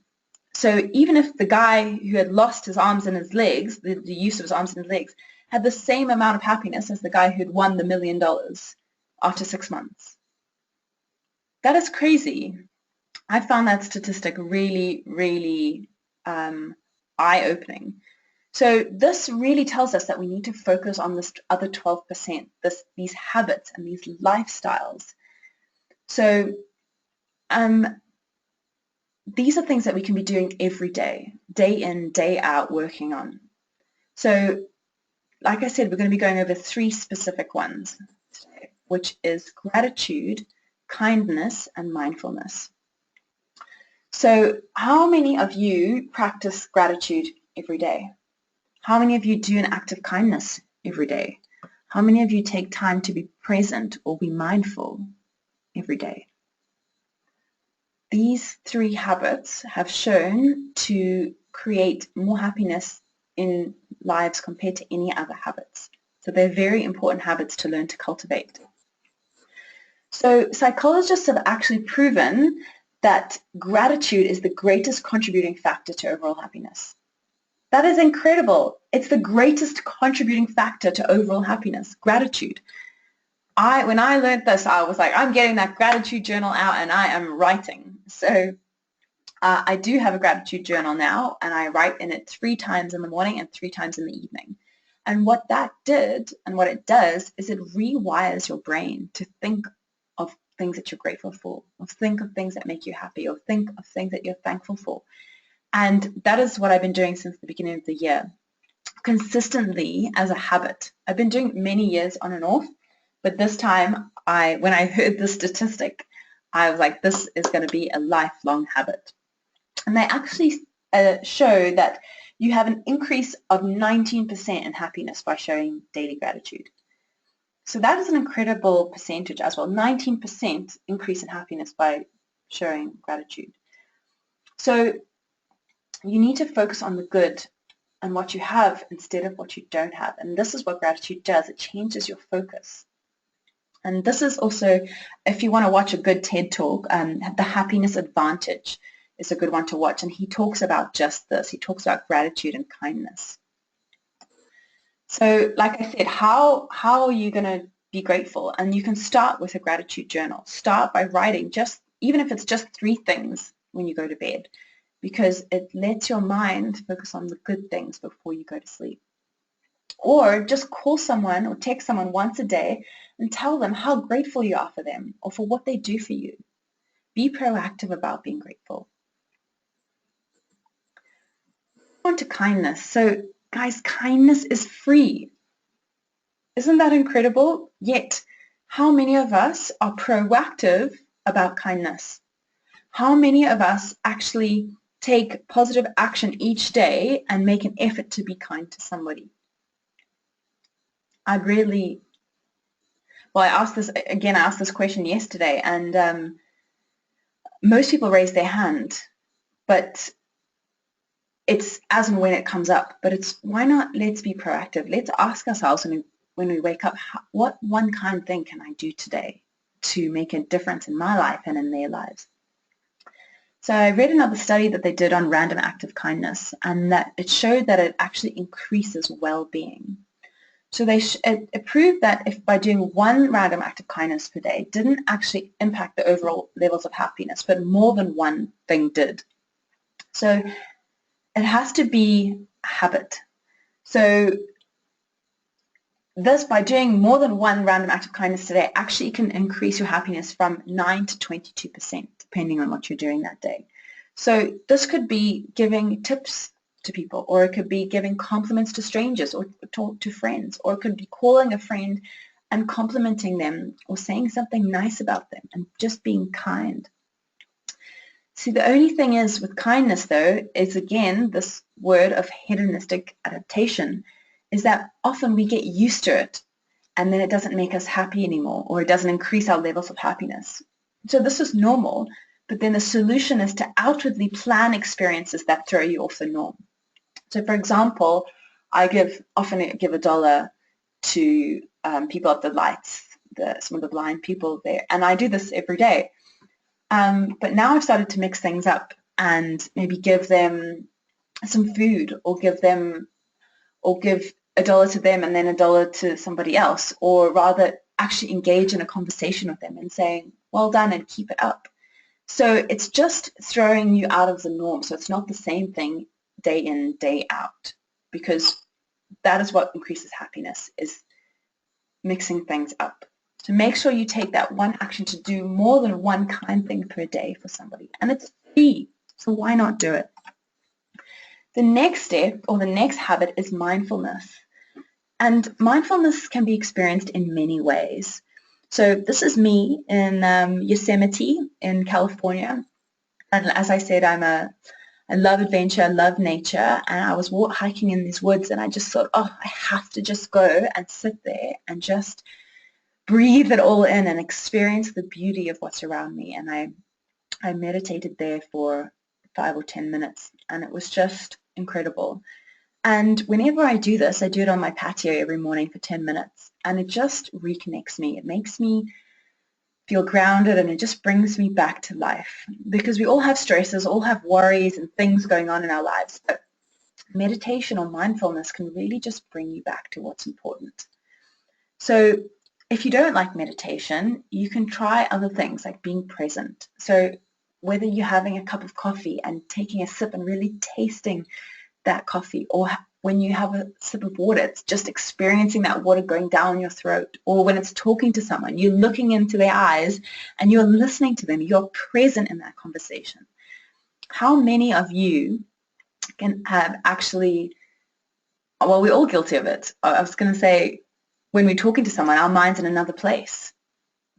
So even if the guy who had lost his arms and his legs, the use of his arms and his legs, had the same amount of happiness as the guy who'd won the $1 million after 6 months. That is crazy. I found that statistic really, really eye-opening. So this really tells us that we need to focus on this other 12%, these habits and these lifestyles. So these are things that we can be doing every day in, day out, working on. So like I said, we're going to be going over 3 specific ones today, which is gratitude, kindness, and mindfulness. So how many of you practice gratitude every day? How many of you do an act of kindness every day? How many of you take time to be present or be mindful every day? These 3 habits have shown to create more happiness in lives compared to any other habits. So they're very important habits to learn to cultivate. So psychologists have actually proven that gratitude is the greatest contributing factor to overall happiness. That is incredible. It's the greatest contributing factor to overall happiness, gratitude. When I learned this, I was like, I'm getting that gratitude journal out and I am writing. So I do have a gratitude journal now, and I write in it 3 times in the morning and 3 times in the evening. And what that did and what it does is it rewires your brain to think of things that you're grateful for, or think of things that make you happy, or think of things that you're thankful for. And that is what I've been doing since the beginning of the year, consistently as a habit. I've been doing it many years on and off, but this time, when I heard the statistic, I was like, this is going to be a lifelong habit. And they actually show that you have an increase of 19% in happiness by showing daily gratitude. So that is an incredible percentage as well, 19% increase in happiness by showing gratitude. So you need to focus on the good and what you have instead of what you don't have. And this is what gratitude does. It changes your focus. And this is also, if you want to watch a good TED Talk, The Happiness Advantage is a good one to watch. And he talks about just this. He talks about gratitude and kindness. So like I said, how are you going to be grateful? And you can start with a gratitude journal. Start by writing even if it's just 3 things when you go to bed, because it lets your mind focus on the good things before you go to sleep. Or just call someone or text someone once a day and tell them how grateful you are for them or for what they do for you. Be proactive about being grateful. On to kindness. So guys, kindness is free. Isn't that incredible? Yet, how many of us are proactive about kindness? How many of us actually take positive action each day and make an effort to be kind to somebody? I asked this question yesterday, and most people raise their hand, but it's as and when it comes up. But why not, let's be proactive. Let's ask ourselves when we wake up, what one kind thing can I do today to make a difference in my life and in their lives? So I read another study that they did on random act of kindness, and that it showed that it actually increases well-being. So it proved that if by doing 1 random act of kindness per day didn't actually impact the overall levels of happiness, but more than one thing did. So it has to be a habit. So this, by doing more than 1 random act of kindness today, actually can increase your happiness from 9 to 22%, depending on what you're doing that day. So this could be giving tips to people, or it could be giving compliments to strangers or talk to friends, or it could be calling a friend and complimenting them or saying something nice about them and just being kind. See, the only thing is with kindness, though, is again this word of hedonistic adaptation, is that often we get used to it and then it doesn't make us happy anymore, or it doesn't increase our levels of happiness. So this is normal, but then the solution is to outwardly plan experiences that throw you off the norm. So for example, I often give $1 to people at the lights, some of the blind people there, and I do this every day. But now I've started to mix things up. and maybe give them some food, or give $1 to them and then $1 to somebody else, or rather actually engage in a conversation with them and saying, well done, and keep it up. So it's just throwing you out of the norm. So it's not the same thing day in, day out, because that is what increases happiness, is mixing things up. So make sure you take that one action to do more than one kind thing per day for somebody. And it's free, so why not do it? The next step, or the next habit, is mindfulness. And mindfulness can be experienced in many ways. So this is me in Yosemite in California. And as I said, I love adventure, I love nature, and I was hiking in these woods, and I just thought, oh, I have to just go and sit there and just breathe it all in and experience the beauty of what's around me. And I meditated there for 5 or 10 minutes, and it was just incredible. And whenever I do this, I do it on my patio every morning for 10 minutes, and it just reconnects me. It makes me feel grounded, and it just brings me back to life, because we all have stresses, all have worries and things going on in our lives. But meditation or mindfulness can really just bring you back to what's important. So if you don't like meditation, you can try other things like being present. So whether you're having a cup of coffee and taking a sip and really tasting that coffee, or when you have a sip of water, it's just experiencing that water going down your throat, or when it's talking to someone, you're looking into their eyes and you're listening to them, you're present in that conversation. How many of you can have actually, well, we're all guilty of it. I was going to say, when we're talking to someone, our mind's in another place.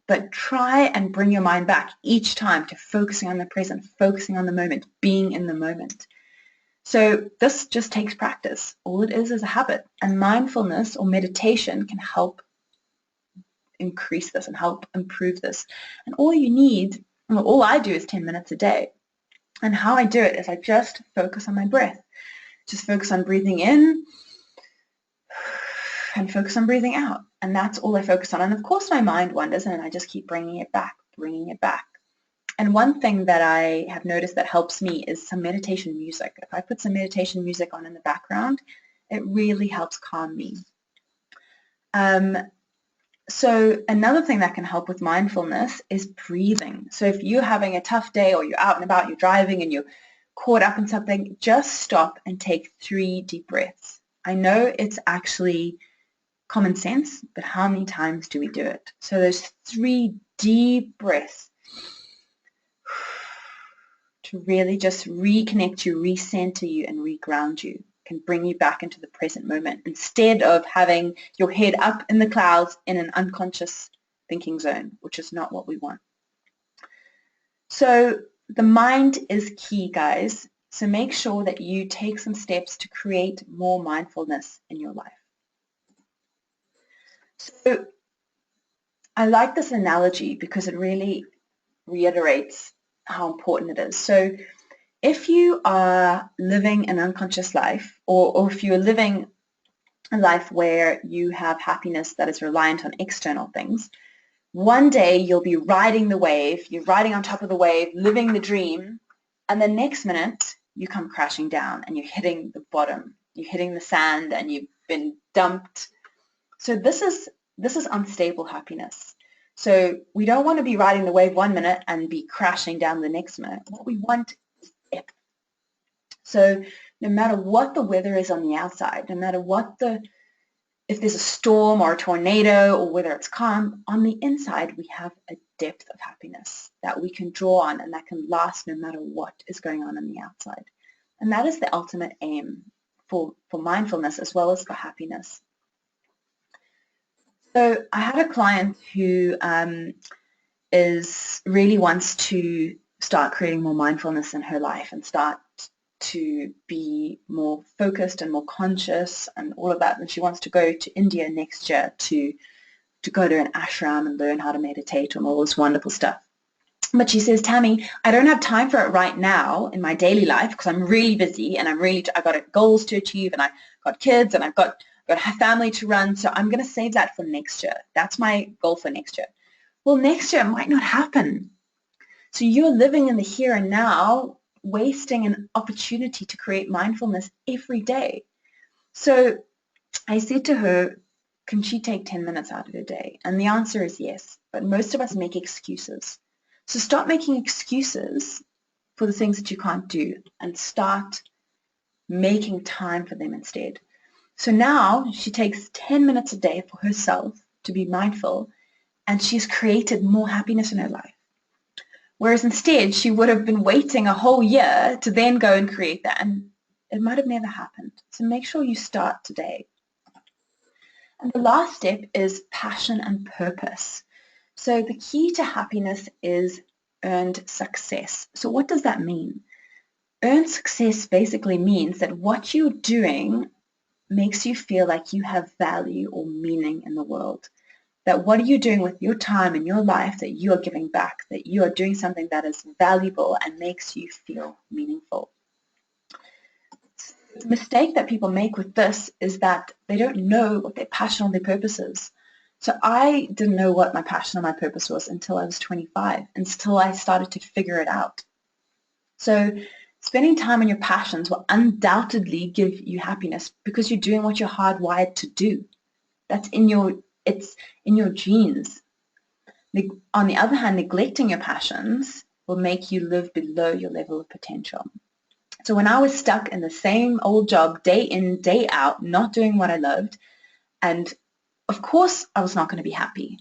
But try and bring your mind back each time to focusing on the present, focusing on the moment, being in the moment. So this just takes practice. All it is a habit. And mindfulness or meditation can help increase this and help improve this. And all you need, well, all I do is 10 minutes a day. And how I do it is I just focus on my breath. Just focus on breathing in and focus on breathing out. And that's all I focus on. And of course my mind wanders, and I just keep bringing it back, bringing it back. And one thing that I have noticed that helps me is some meditation music. If I put some meditation music on in the background, it really helps calm me. So another thing that can help with mindfulness is breathing. So if you're having a tough day, or you're out and about, you're driving and you're caught up in something, just stop and take 3 deep breaths. I know it's actually common sense, but how many times do we do it? So those 3 deep breaths to really just reconnect you, recenter you, and reground you, can bring you back into the present moment, instead of having your head up in the clouds in an unconscious thinking zone, which is not what we want. So the mind is key, guys. So make sure that you take some steps to create more mindfulness in your life. So I like this analogy because it really reiterates how important it is. So if you are living an unconscious life, or if you're living a life where you have happiness that is reliant on external things, one day you'll be riding the wave, you're riding on top of the wave, living the dream, and the next minute you come crashing down and you're hitting the bottom, you're hitting the sand, and you've been dumped. So this is unstable happiness. So we don't want to be riding the wave one minute and be crashing down the next minute. What we want is depth. So no matter what the weather is on the outside, no matter if there's a storm or a tornado, or whether it's calm, on the inside we have a depth of happiness that we can draw on, and that can last no matter what is going on the outside. And that is the ultimate aim for mindfulness as well as for happiness. So I had a client who really wants to start creating more mindfulness in her life and start to be more focused and more conscious and all of that. And she wants to go to India next year to go to an ashram and learn how to meditate and all this wonderful stuff. But she says, Tammy, I don't have time for it right now in my daily life because I'm really busy and I've got goals to achieve, and I've got kids and I've got a family to run, so I'm going to save that for next year. That's my goal for next year. Well, next year it might not happen. So you're living in the here and now, wasting an opportunity to create mindfulness every day. So I said to her, can she take 10 minutes out of her day? And the answer is yes, but most of us make excuses. So stop making excuses for the things that you can't do and start making time for them instead. So now she takes 10 minutes a day for herself to be mindful, and she's created more happiness in her life. Whereas instead, she would have been waiting a whole year to then go and create that, and it might have never happened. So make sure you start today. And the last step is passion and purpose. So the key to happiness is earned success. So what does that mean? Earned success basically means that what you're doing makes you feel like you have value or meaning in the world. That what are you doing with your time and your life that you are giving back, that you are doing something that is valuable and makes you feel meaningful. The mistake that people make with this is that they don't know what their passion or their purpose is. So I didn't know what my passion or my purpose was until I was 25, until I started to figure it out. So spending time on your passions will undoubtedly give you happiness because you're doing what you're hardwired to do. It's in your genes. On the other hand, neglecting your passions will make you live below your level of potential. So when I was stuck in the same old job day in, day out, not doing what I loved, and of course I was not going to be happy.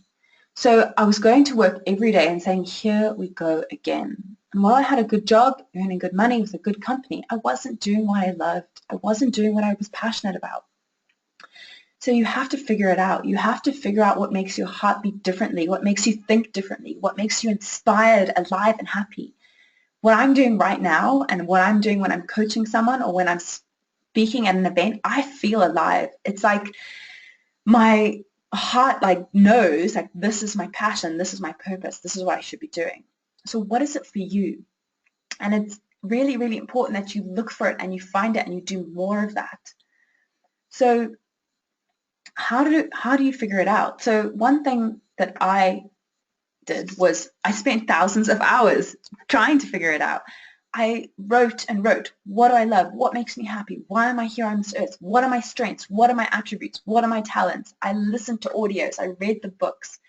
So I was going to work every day and saying, here we go again. And while I had a good job, earning good money with a good company, I wasn't doing what I loved. I wasn't doing what I was passionate about. So you have to figure it out. You have to figure out what makes your heart beat differently, what makes you think differently, what makes you inspired, alive, and happy. What I'm doing right now and what I'm doing when I'm coaching someone or when I'm speaking at an event, I feel alive. It's like my heart knows this is my passion, this is my purpose, this is what I should be doing. So what is it for you? And it's really, really important that you look for it and you find it and you do more of that. So how do you figure it out? So one thing that I did was I spent thousands of hours trying to figure it out. I wrote and wrote, what do I love? What makes me happy? Why am I here on this earth? What are my strengths? What are my attributes? What are my talents? I listened to audios. I read the books.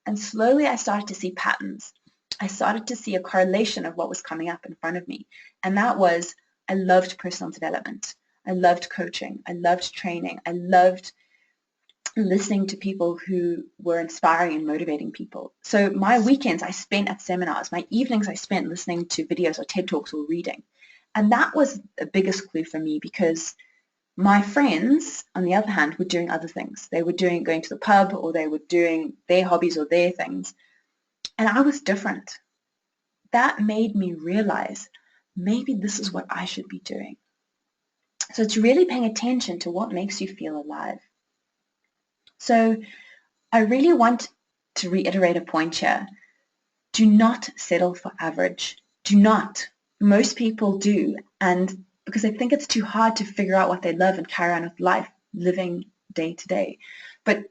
And slowly I started to see patterns. I started to see a correlation of what was coming up in front of me. And that was, I loved personal development. I loved coaching. I loved training. I loved listening to people who were inspiring and motivating people. So my weekends I spent at seminars. My evenings I spent listening to videos or TED Talks or reading. And that was the biggest clue for me because my friends, on the other hand, were doing other things. They were going to the pub or they were doing their hobbies or their things. And I was different. That made me realize maybe this is what I should be doing. So it's really paying attention to what makes you feel alive. So I really want to reiterate a point here. Do not settle for average. Do not. Most people do, and because they think it's too hard to figure out what they love and carry on with life, living day to day. But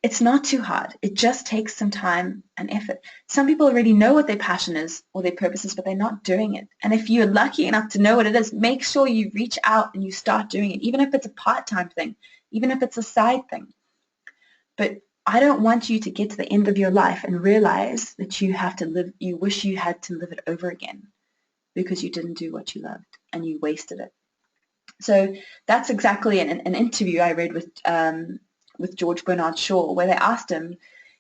it's not too hard. It just takes some time and effort. Some people already know what their passion is or their purpose is, but they're not doing it. And if you're lucky enough to know what it is, make sure you reach out and you start doing it, even if it's a part-time thing, even if it's a side thing. But I don't want you to get to the end of your life and realize that you wish you had to live it over again because you didn't do what you loved and you wasted it. So that's exactly an interview I read with George Bernard Shaw, where they asked him,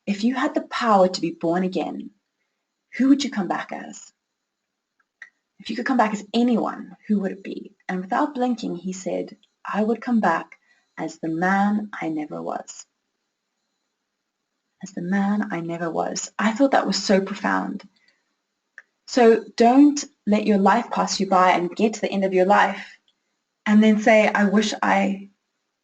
if you had the power to be born again, who would you come back as? If you could come back as anyone, who would it be? And without blinking, he said, I would come back as the man I never was. As the man I never was. I thought that was so profound. So don't let your life pass you by and get to the end of your life and then say, I wish I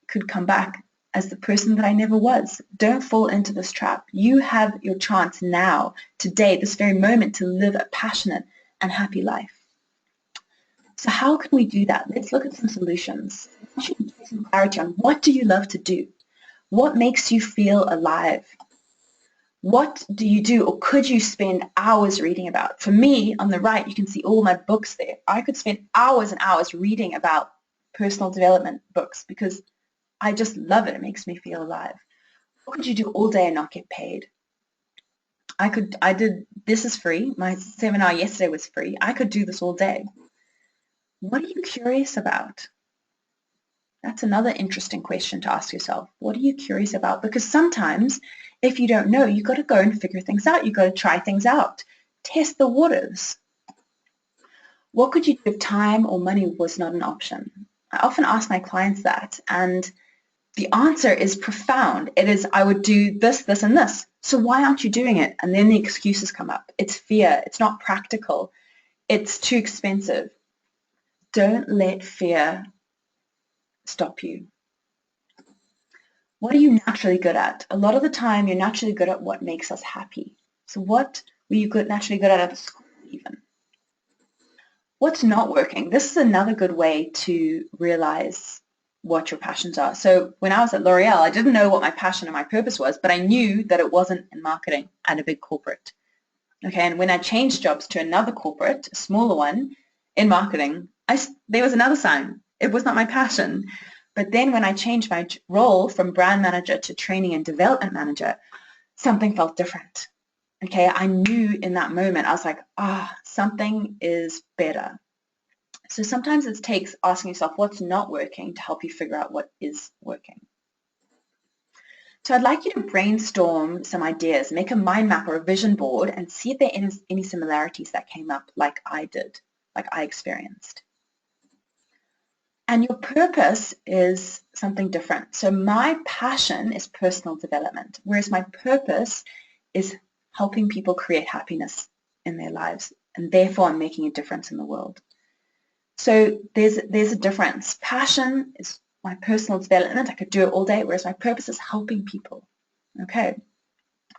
could come back as the person that I never was. Don't fall into this trap. You have your chance now, today, this very moment, to live a passionate and happy life. So how can we do that? Let's look at some solutions. I should get some clarity on what do you love to do? What makes you feel alive? What do you do, or could you spend hours reading about? For me, on the right, you can see all my books there. I could spend hours and hours reading about personal development books because I just love it. It makes me feel alive. What could you do all day and not get paid? This is free. My seminar yesterday was free. I could do this all day. What are you curious about? That's another interesting question to ask yourself. What are you curious about? Because sometimes if you don't know, you've got to go and figure things out. You've got to try things out. Test the waters. What could you do if time or money was not an option? I often ask my clients that, and the answer is profound. It is, I would do this, this, and this. So why aren't you doing it? And then the excuses come up. It's fear. It's not practical. It's too expensive. Don't let fear stop you. What are you naturally good at? A lot of the time, you're naturally good at what makes us happy. So what were you naturally good at school even? What's not working? This is another good way to realize what your passions are. So when I was at L'Oreal, I didn't know what my passion and my purpose was, but I knew that it wasn't in marketing at a big corporate. Okay, and when I changed jobs to another corporate, a smaller one, in marketing, there was another sign. It was not my passion. But then when I changed my role from brand manager to training and development manager, something felt different. Okay, I knew in that moment, I was like, something is better. So sometimes it takes asking yourself what's not working to help you figure out what is working. So I'd like you to brainstorm some ideas, make a mind map or a vision board, and see if there are any similarities that came up like I did, like I experienced. And your purpose is something different. So my passion is personal development, whereas my purpose is helping people create happiness in their lives, and therefore I'm making a difference in the world. So there's a difference. Passion is my personal development. I could do it all day, whereas my purpose is helping people. Okay.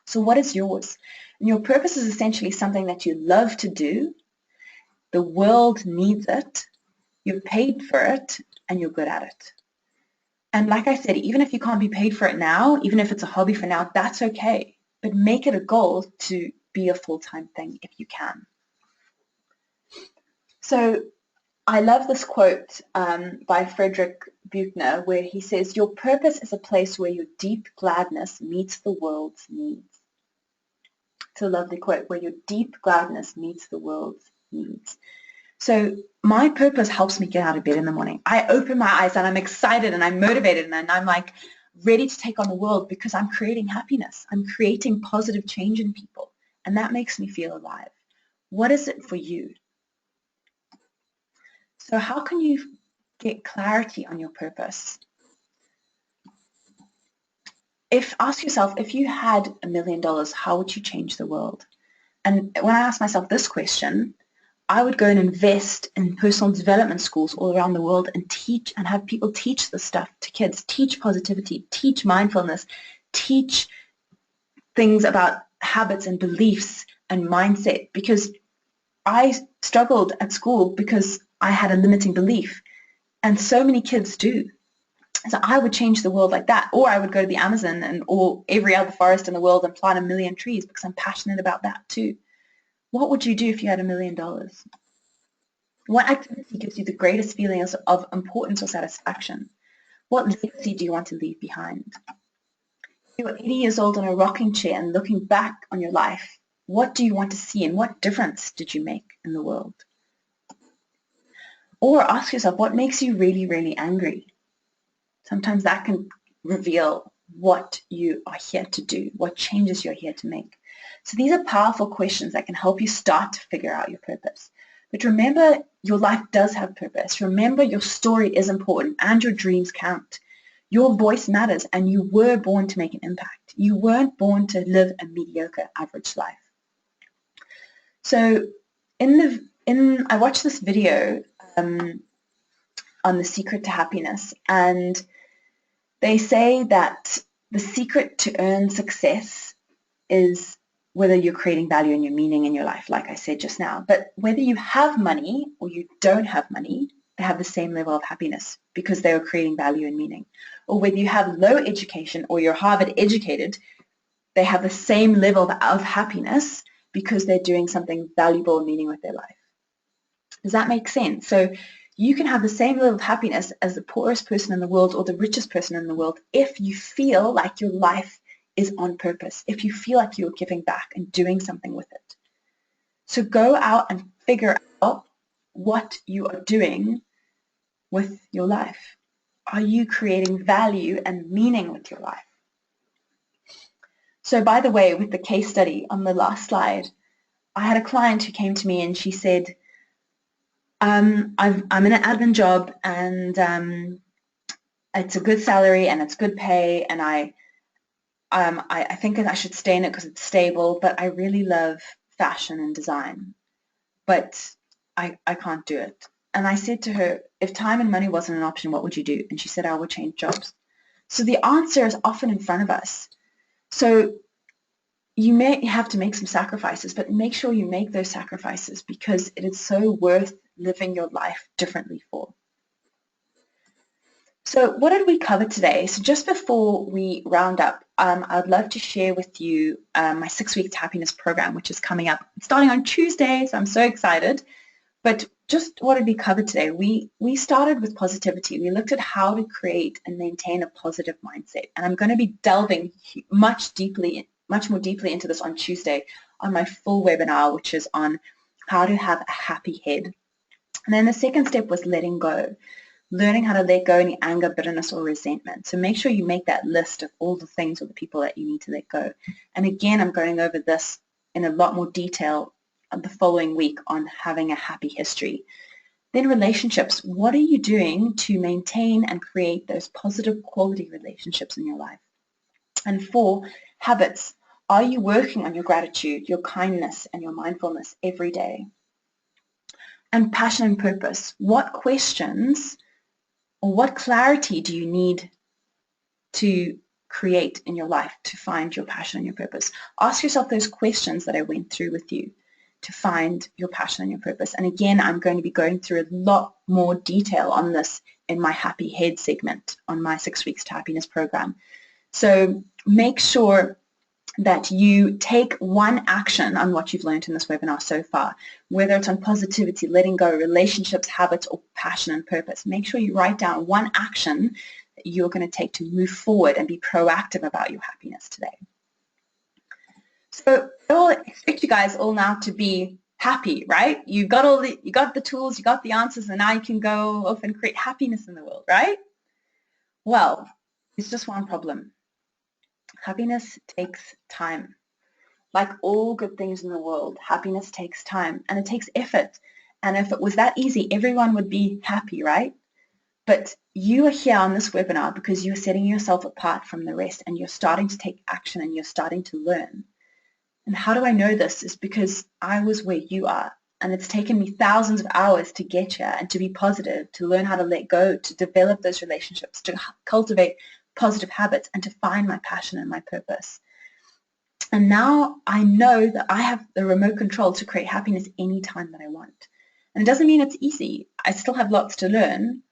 So what is yours? And your purpose is essentially something that you love to do. The world needs it. You're paid for it, and you're good at it. And like I said, even if you can't be paid for it now, even if it's a hobby for now, that's okay. But make it a goal to be a full-time thing if you can. So I love this quote by Frederick Buechner where he says, your purpose is a place where your deep gladness meets the world's needs. It's a lovely quote, where your deep gladness meets the world's needs. So my purpose helps me get out of bed in the morning. I open my eyes and I'm excited and I'm motivated and I'm like ready to take on the world because I'm creating happiness. I'm creating positive change in people, and that makes me feel alive. What is it for you? So how can you get clarity on your purpose? Ask yourself, if you had $1 million, how would you change the world? And when I ask myself this question, I would go and invest in personal development schools all around the world and teach and have people teach this stuff to kids, teach positivity, teach mindfulness, teach things about habits and beliefs and mindset, because I struggled at school because I had a limiting belief, and so many kids do. So I would change the world like that, or I would go to the Amazon or every other forest in the world and plant 1 million trees because I'm passionate about that too. What would you do if you had $1 million? What activity gives you the greatest feelings of importance or satisfaction? What legacy do you want to leave behind? If you were 80 years old in a rocking chair and looking back on your life, what do you want to see and what difference did you make in the world? Or ask yourself, what makes you really, really angry? Sometimes that can reveal what you are here to do, what changes you're here to make. So these are powerful questions that can help you start to figure out your purpose. But remember, your life does have purpose. Remember, your story is important and your dreams count. Your voice matters, and you were born to make an impact. You weren't born to live a mediocre, average life. So I watched this video on the secret to happiness, and they say that the secret to earn success is whether you're creating value and your meaning in your life, like I said just now. But whether you have money or you don't have money, they have the same level of happiness because they are creating value and meaning. Or whether you have low education or you're Harvard educated, they have the same level of happiness because they're doing something valuable and meaning with their life. Does that make sense? So you can have the same level of happiness as the poorest person in the world or the richest person in the world if you feel like your life is on purpose, if you feel like you're giving back and doing something with it. So go out and figure out what you are doing with your life. Are you creating value and meaning with your life? So by the way, with the case study on the last slide, I had a client who came to me and she said, I'm in an admin job and it's a good salary and it's good pay and I think I should stay in it because it's stable, but I really love fashion and design, but I can't do it. And I said to her, if time and money wasn't an option, what would you do? And she said, I would change jobs. So the answer is often in front of us. So you may have to make some sacrifices, but make sure you make those sacrifices because it is so worth living your life differently for. So what did we cover today? So just before we round up, I'd love to share with you my 6 Weeks Happiness program, which is coming up. It's starting on Tuesday, so I'm so excited. But just what did we cover today? We started with positivity. We looked at how to create and maintain a positive mindset. And I'm going to be delving much more deeply into this on Tuesday on my full webinar, which is on how to have a happy head. And then the second step was letting go. Learning how to let go any anger, bitterness, or resentment. So make sure you make that list of all the things or the people that you need to let go. And again, I'm going over this in a lot more detail the following week on having a happy history. Then relationships. What are you doing to maintain and create those positive quality relationships in your life? And 4, habits. Are you working on your gratitude, your kindness, and your mindfulness every day? And passion and purpose. What questions or what clarity do you need to create in your life to find your passion and your purpose? Ask yourself those questions that I went through with you to find your passion and your purpose. And again, I'm going to be going through a lot more detail on this in my Happy Head segment on my 6 Weeks to Happiness program. So make sure that you take one action on what you've learned in this webinar so far, whether it's on positivity, letting go, relationships, habits, or passion and purpose. Make sure you write down one action that you're going to take to move forward and be proactive about your happiness today. So I expect you guys all now to be happy, right? You got the tools, you got the answers, and now you can go off and create happiness in the world, right? Well, it's just one problem. Happiness takes time. Like all good things in the world, happiness takes time and it takes effort. And if it was that easy, everyone would be happy, right? But you are here on this webinar because you're setting yourself apart from the rest and you're starting to take action and you're starting to learn. And how do I know this? Is because I was where you are. And it's taken me thousands of hours to get here and to be positive, to learn how to let go, to develop those relationships, to cultivate positive habits, and to find my passion and my purpose. And now I know that I have the remote control to create happiness anytime that I want. And it doesn't mean it's easy. I still have lots to learn,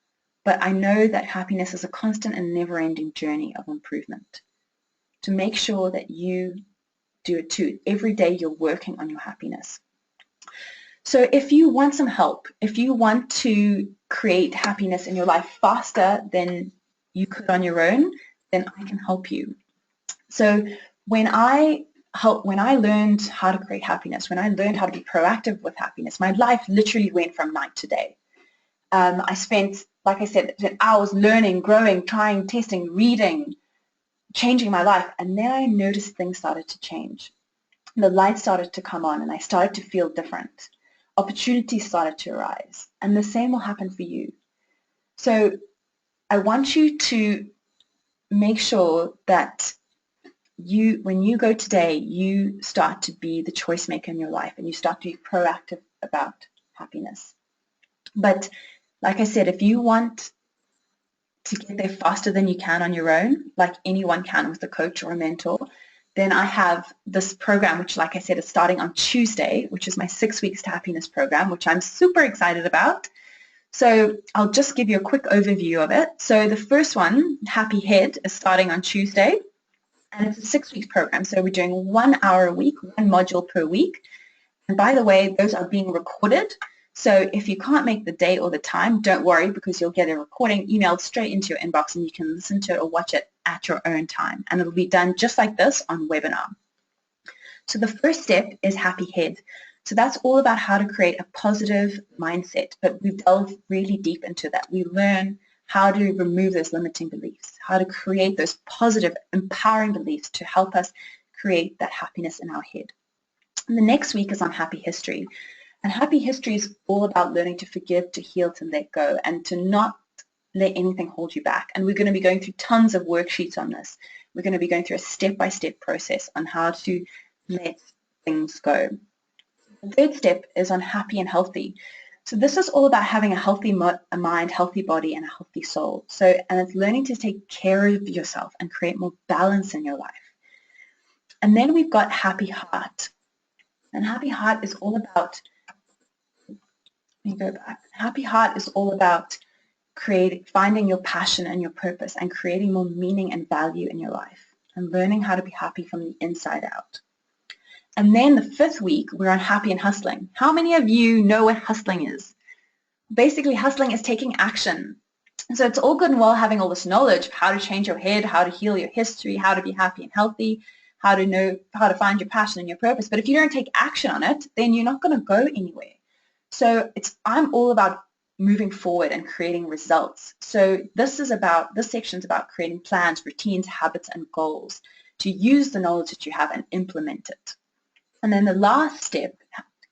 but I know that happiness is a constant and never-ending journey of improvement. To make sure that you do it too. Every day you're working on your happiness. So if you want some help, if you want to create happiness in your life faster than you could on your own, then I can help you. So when I learned how to create happiness, when I learned how to be proactive with happiness, my life literally went from night to day. I spent, like I said, hours learning, growing, trying, testing, reading, changing my life, and then I noticed things started to change. The light started to come on and I started to feel different. Opportunities started to arise, and the same will happen for you. So I want you to make sure that when you go today, you start to be the choice maker in your life and you start to be proactive about happiness. But like I said, if you want to get there faster than you can on your own, like anyone can with a coach or a mentor, then I have this program, which, like I said, is starting on Tuesday, which is my 6 Weeks to Happiness program, which I'm super excited about. So I'll just give you a quick overview of it. So the first one, Happy Head, is starting on Tuesday. And it's a 6-week program, so we're doing 1 hour a week, 1 module per week. And by the way, those are being recorded. So if you can't make the day or the time, don't worry, because you'll get a recording emailed straight into your inbox and you can listen to it or watch it at your own time. And it'll be done just like this on webinar. So the first step is Happy Head. So that's all about how to create a positive mindset, but we delve really deep into that. We learn how to remove those limiting beliefs, how to create those positive, empowering beliefs to help us create that happiness in our head. And the next week is on Happy History. And Happy History is all about learning to forgive, to heal, to let go, and to not let anything hold you back. And we're going to be going through tons of worksheets on this. We're going to be going through a step-by-step process on how to let things go. The third step is on Happy and Healthy. So this is all about having a healthy mind, healthy body, and a healthy soul. And it's learning to take care of yourself and create more balance in your life. And then we've got Happy Heart. And Happy Heart is all about, Happy Heart is all about finding your passion and your purpose and creating more meaning and value in your life and learning how to be happy from the inside out. And then the 5th week, we're on Happy and Hustling. How many of you know what hustling is? Basically, hustling is taking action. So it's all good and well having all this knowledge of how to change your head, how to heal your history, how to be happy and healthy, how to know how to find your passion and your purpose. But if you don't take action on it, then you're not going to go anywhere. So I'm all about moving forward and creating results. So this section is about creating plans, routines, habits, and goals to use the knowledge that you have and implement it. And then the last step,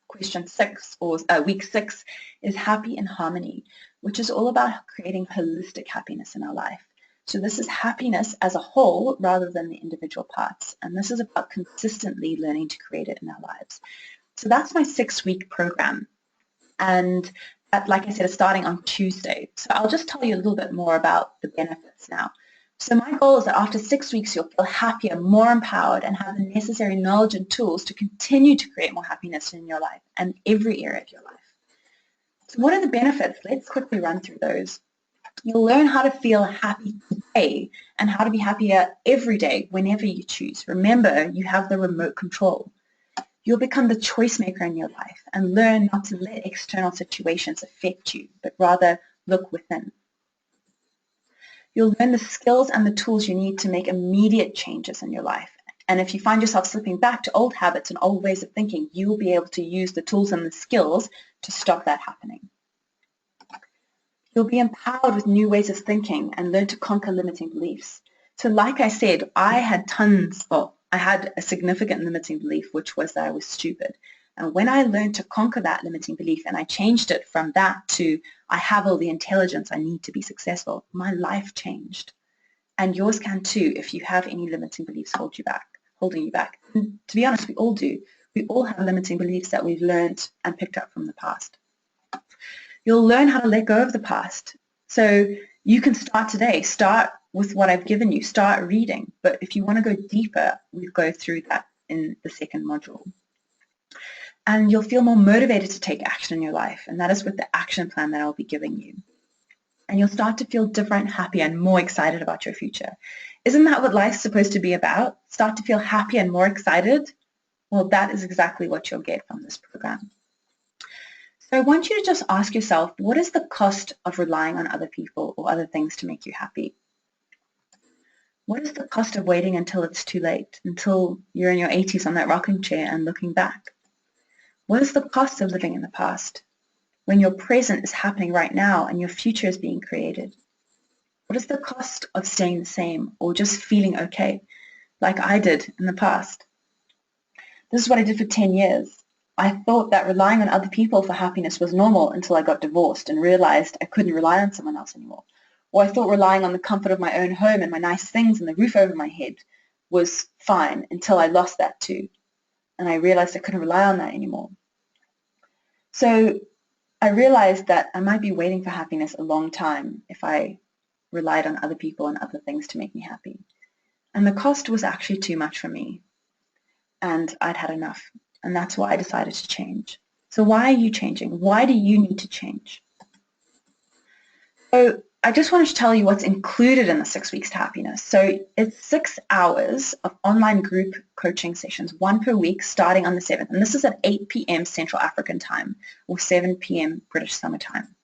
question 6 or week 6, is Happy and Harmony, which is all about creating holistic happiness in our life. So this is happiness as a whole rather than the individual parts. And this is about consistently learning to create it in our lives. So that's my 6-week program. And like I said, it's starting on Tuesday. So I'll just tell you a little bit more about the benefits now. So my goal is that after 6 weeks, you'll feel happier, more empowered, and have the necessary knowledge and tools to continue to create more happiness in your life and every area of your life. So what are the benefits? Let's quickly run through those. You'll learn how to feel happy today and how to be happier every day whenever you choose. Remember, you have the remote control. You'll become the choice maker in your life and learn not to let external situations affect you, but rather look within. You'll learn the skills and the tools you need to make immediate changes in your life. And if you find yourself slipping back to old habits and old ways of thinking, you will be able to use the tools and the skills to stop that happening. You'll be empowered with new ways of thinking and learn to conquer limiting beliefs. So like I said, I had a significant limiting belief, which was that I was stupid. And when I learned to conquer that limiting belief and I changed it from that to I have all the intelligence I need to be successful, my life changed. And yours can too if you have any limiting beliefs holding you back. And to be honest, we all do. We all have limiting beliefs that we've learned and picked up from the past. You'll learn how to let go of the past. So you can start today. Start with what I've given you. Start reading. But if you want to go deeper, we go through that in the 2nd module. And you'll feel more motivated to take action in your life. And that is with the action plan that I'll be giving you. And you'll start to feel different, happier, and more excited about your future. Isn't that what life's supposed to be about? Start to feel happier and more excited? Well, that is exactly what you'll get from this program. So I want you to just ask yourself, what is the cost of relying on other people or other things to make you happy? What is the cost of waiting until it's too late, until you're in your 80s on that rocking chair and looking back? What is the cost of living in the past when your present is happening right now and your future is being created? What is the cost of staying the same or just feeling okay, like I did in the past? This is what I did for 10 years. I thought that relying on other people for happiness was normal until I got divorced and realized I couldn't rely on someone else anymore. Or I thought relying on the comfort of my own home and my nice things and the roof over my head was fine until I lost that too. And I realized I couldn't rely on that anymore. So I realized that I might be waiting for happiness a long time if I relied on other people and other things to make me happy. And the cost was actually too much for me. And I'd had enough. And that's why I decided to change. So why are you changing? Why do you need to change? So I just wanted to tell you what's included in the 6 Weeks to Happiness. So it's 6 hours of online group coaching sessions, 1 per week, starting on the 7th. And this is at 8 p.m. Central African time or 7 p.m. British Summer Time.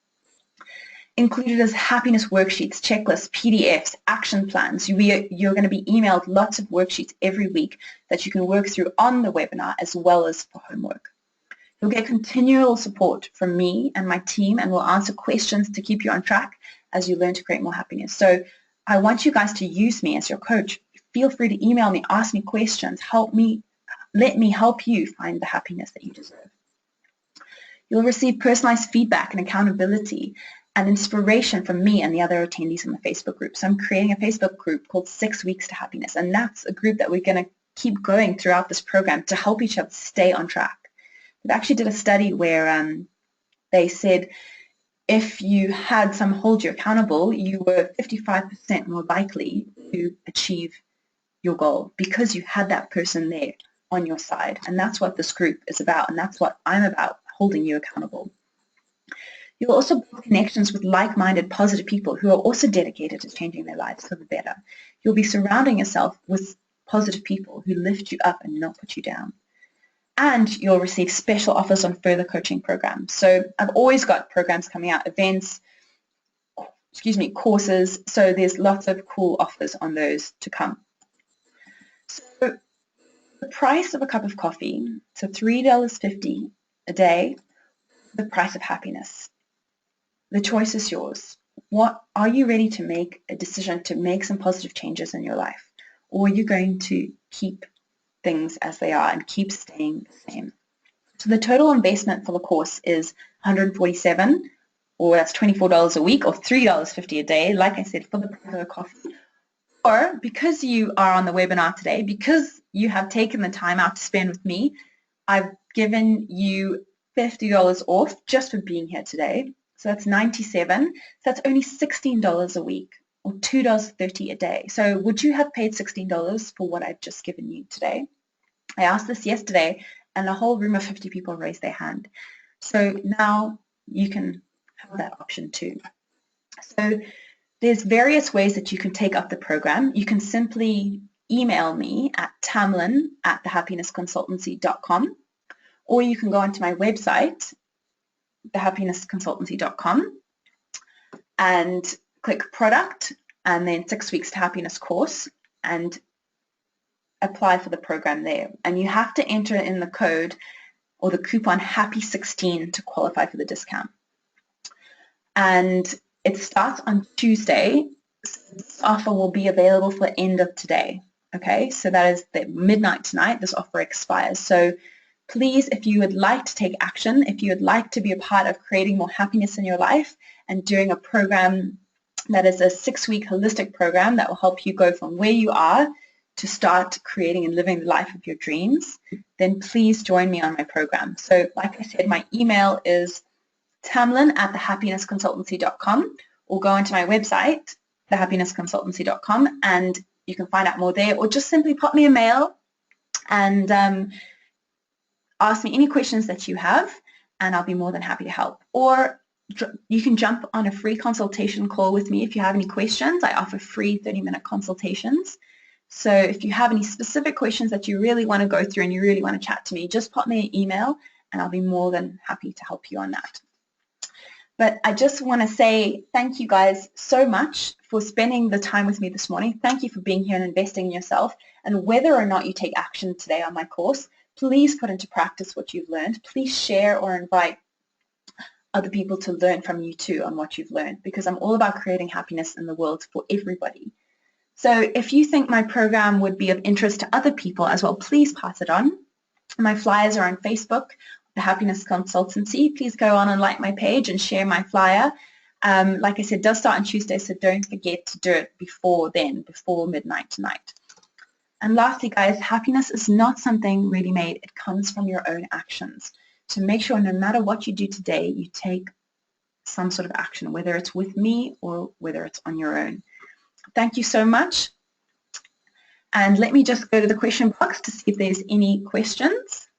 Included is happiness worksheets, checklists, PDFs, action plans. You're going to be emailed lots of worksheets every week that you can work through on the webinar as well as for homework. You'll get continual support from me and my team, and we'll answer questions to keep you on track as you learn to create more happiness. So I want you guys to use me as your coach. Feel free to email me, ask me questions, let me help you find the happiness that you deserve. You'll receive personalized feedback and accountability and inspiration from me and the other attendees in the Facebook group. So I'm creating a Facebook group called 6 Weeks to Happiness, and that's a group that we're going to keep going throughout this program to help each other stay on track. They actually did a study where they said if you had someone hold you accountable, you were 55% more likely to achieve your goal because you had that person there on your side. And that's what this group is about, and that's what I'm about, holding you accountable. You'll also build connections with like-minded, positive people who are also dedicated to changing their lives for the better. You'll be surrounding yourself with positive people who lift you up and not put you down. And you'll receive special offers on further coaching programs. So I've always got programs coming out, events, courses. So there's lots of cool offers on those to come. So the price of a cup of coffee, so $3.50 a day, the price of happiness. The choice is yours. What are you ready to make a decision to make some positive changes in your life? Or are you going to keep things as they are and keep staying the same? So the total investment for the course is $147, or that's $24 a week, or $3.50 a day, like I said, for the price of a coffee. Or because you are on the webinar today, because you have taken the time out to spend with me, I've given you $50 off just for being here today. So that's $97. So that's only $16 a week, or $2.30 a day. So would you have paid $16 for what I've just given you today? I asked this yesterday, and a whole room of 50 people raised their hand. So now you can have that option too. So there's various ways that you can take up the program. You can simply email me at tamlin@thehappinessconsultancy.com, or you can go onto my website, thehappinessconsultancy.com, and click product and then 6 Weeks to Happiness course and apply for the program there. And you have to enter in the code or the coupon HAPPY16 to qualify for the discount. And it starts on Tuesday. So this offer will be available for the end of today. Okay, so that is the midnight tonight. This offer expires. So please, if you would like to take action, if you would like to be a part of creating more happiness in your life and doing a program that is a 6-week holistic program that will help you go from where you are to start creating and living the life of your dreams, then please join me on my program. So like I said, my email is tamlin@thehappinessconsultancy.com, or go onto my website, thehappinessconsultancy.com, and you can find out more there, or just simply pop me a mail and ask me any questions that you have, and I'll be more than happy to help. Or you can jump on a free consultation call with me if you have any questions. I offer free 30-minute consultations. So if you have any specific questions that you really want to go through and you really want to chat to me, just pop me an email and I'll be more than happy to help you on that. But I just want to say thank you guys so much for spending the time with me this morning. Thank you for being here and investing in yourself. And whether or not you take action today on my course, please put into practice what you've learned. Please share or invite other people to learn from you too on what you've learned, because I'm all about creating happiness in the world for everybody. So if you think my program would be of interest to other people as well, please pass it on. My flyers are on Facebook, The Happiness Consultancy. Please go on and like my page and share my flyer. Like I said, it does start on Tuesday, so don't forget to do it before then, before midnight tonight. And lastly, guys, happiness is not something ready-made. It comes from your own actions. So make sure no matter what you do today, you take some sort of action, whether it's with me or whether it's on your own. Thank you so much. And let me just go to the question box to see if there's any questions.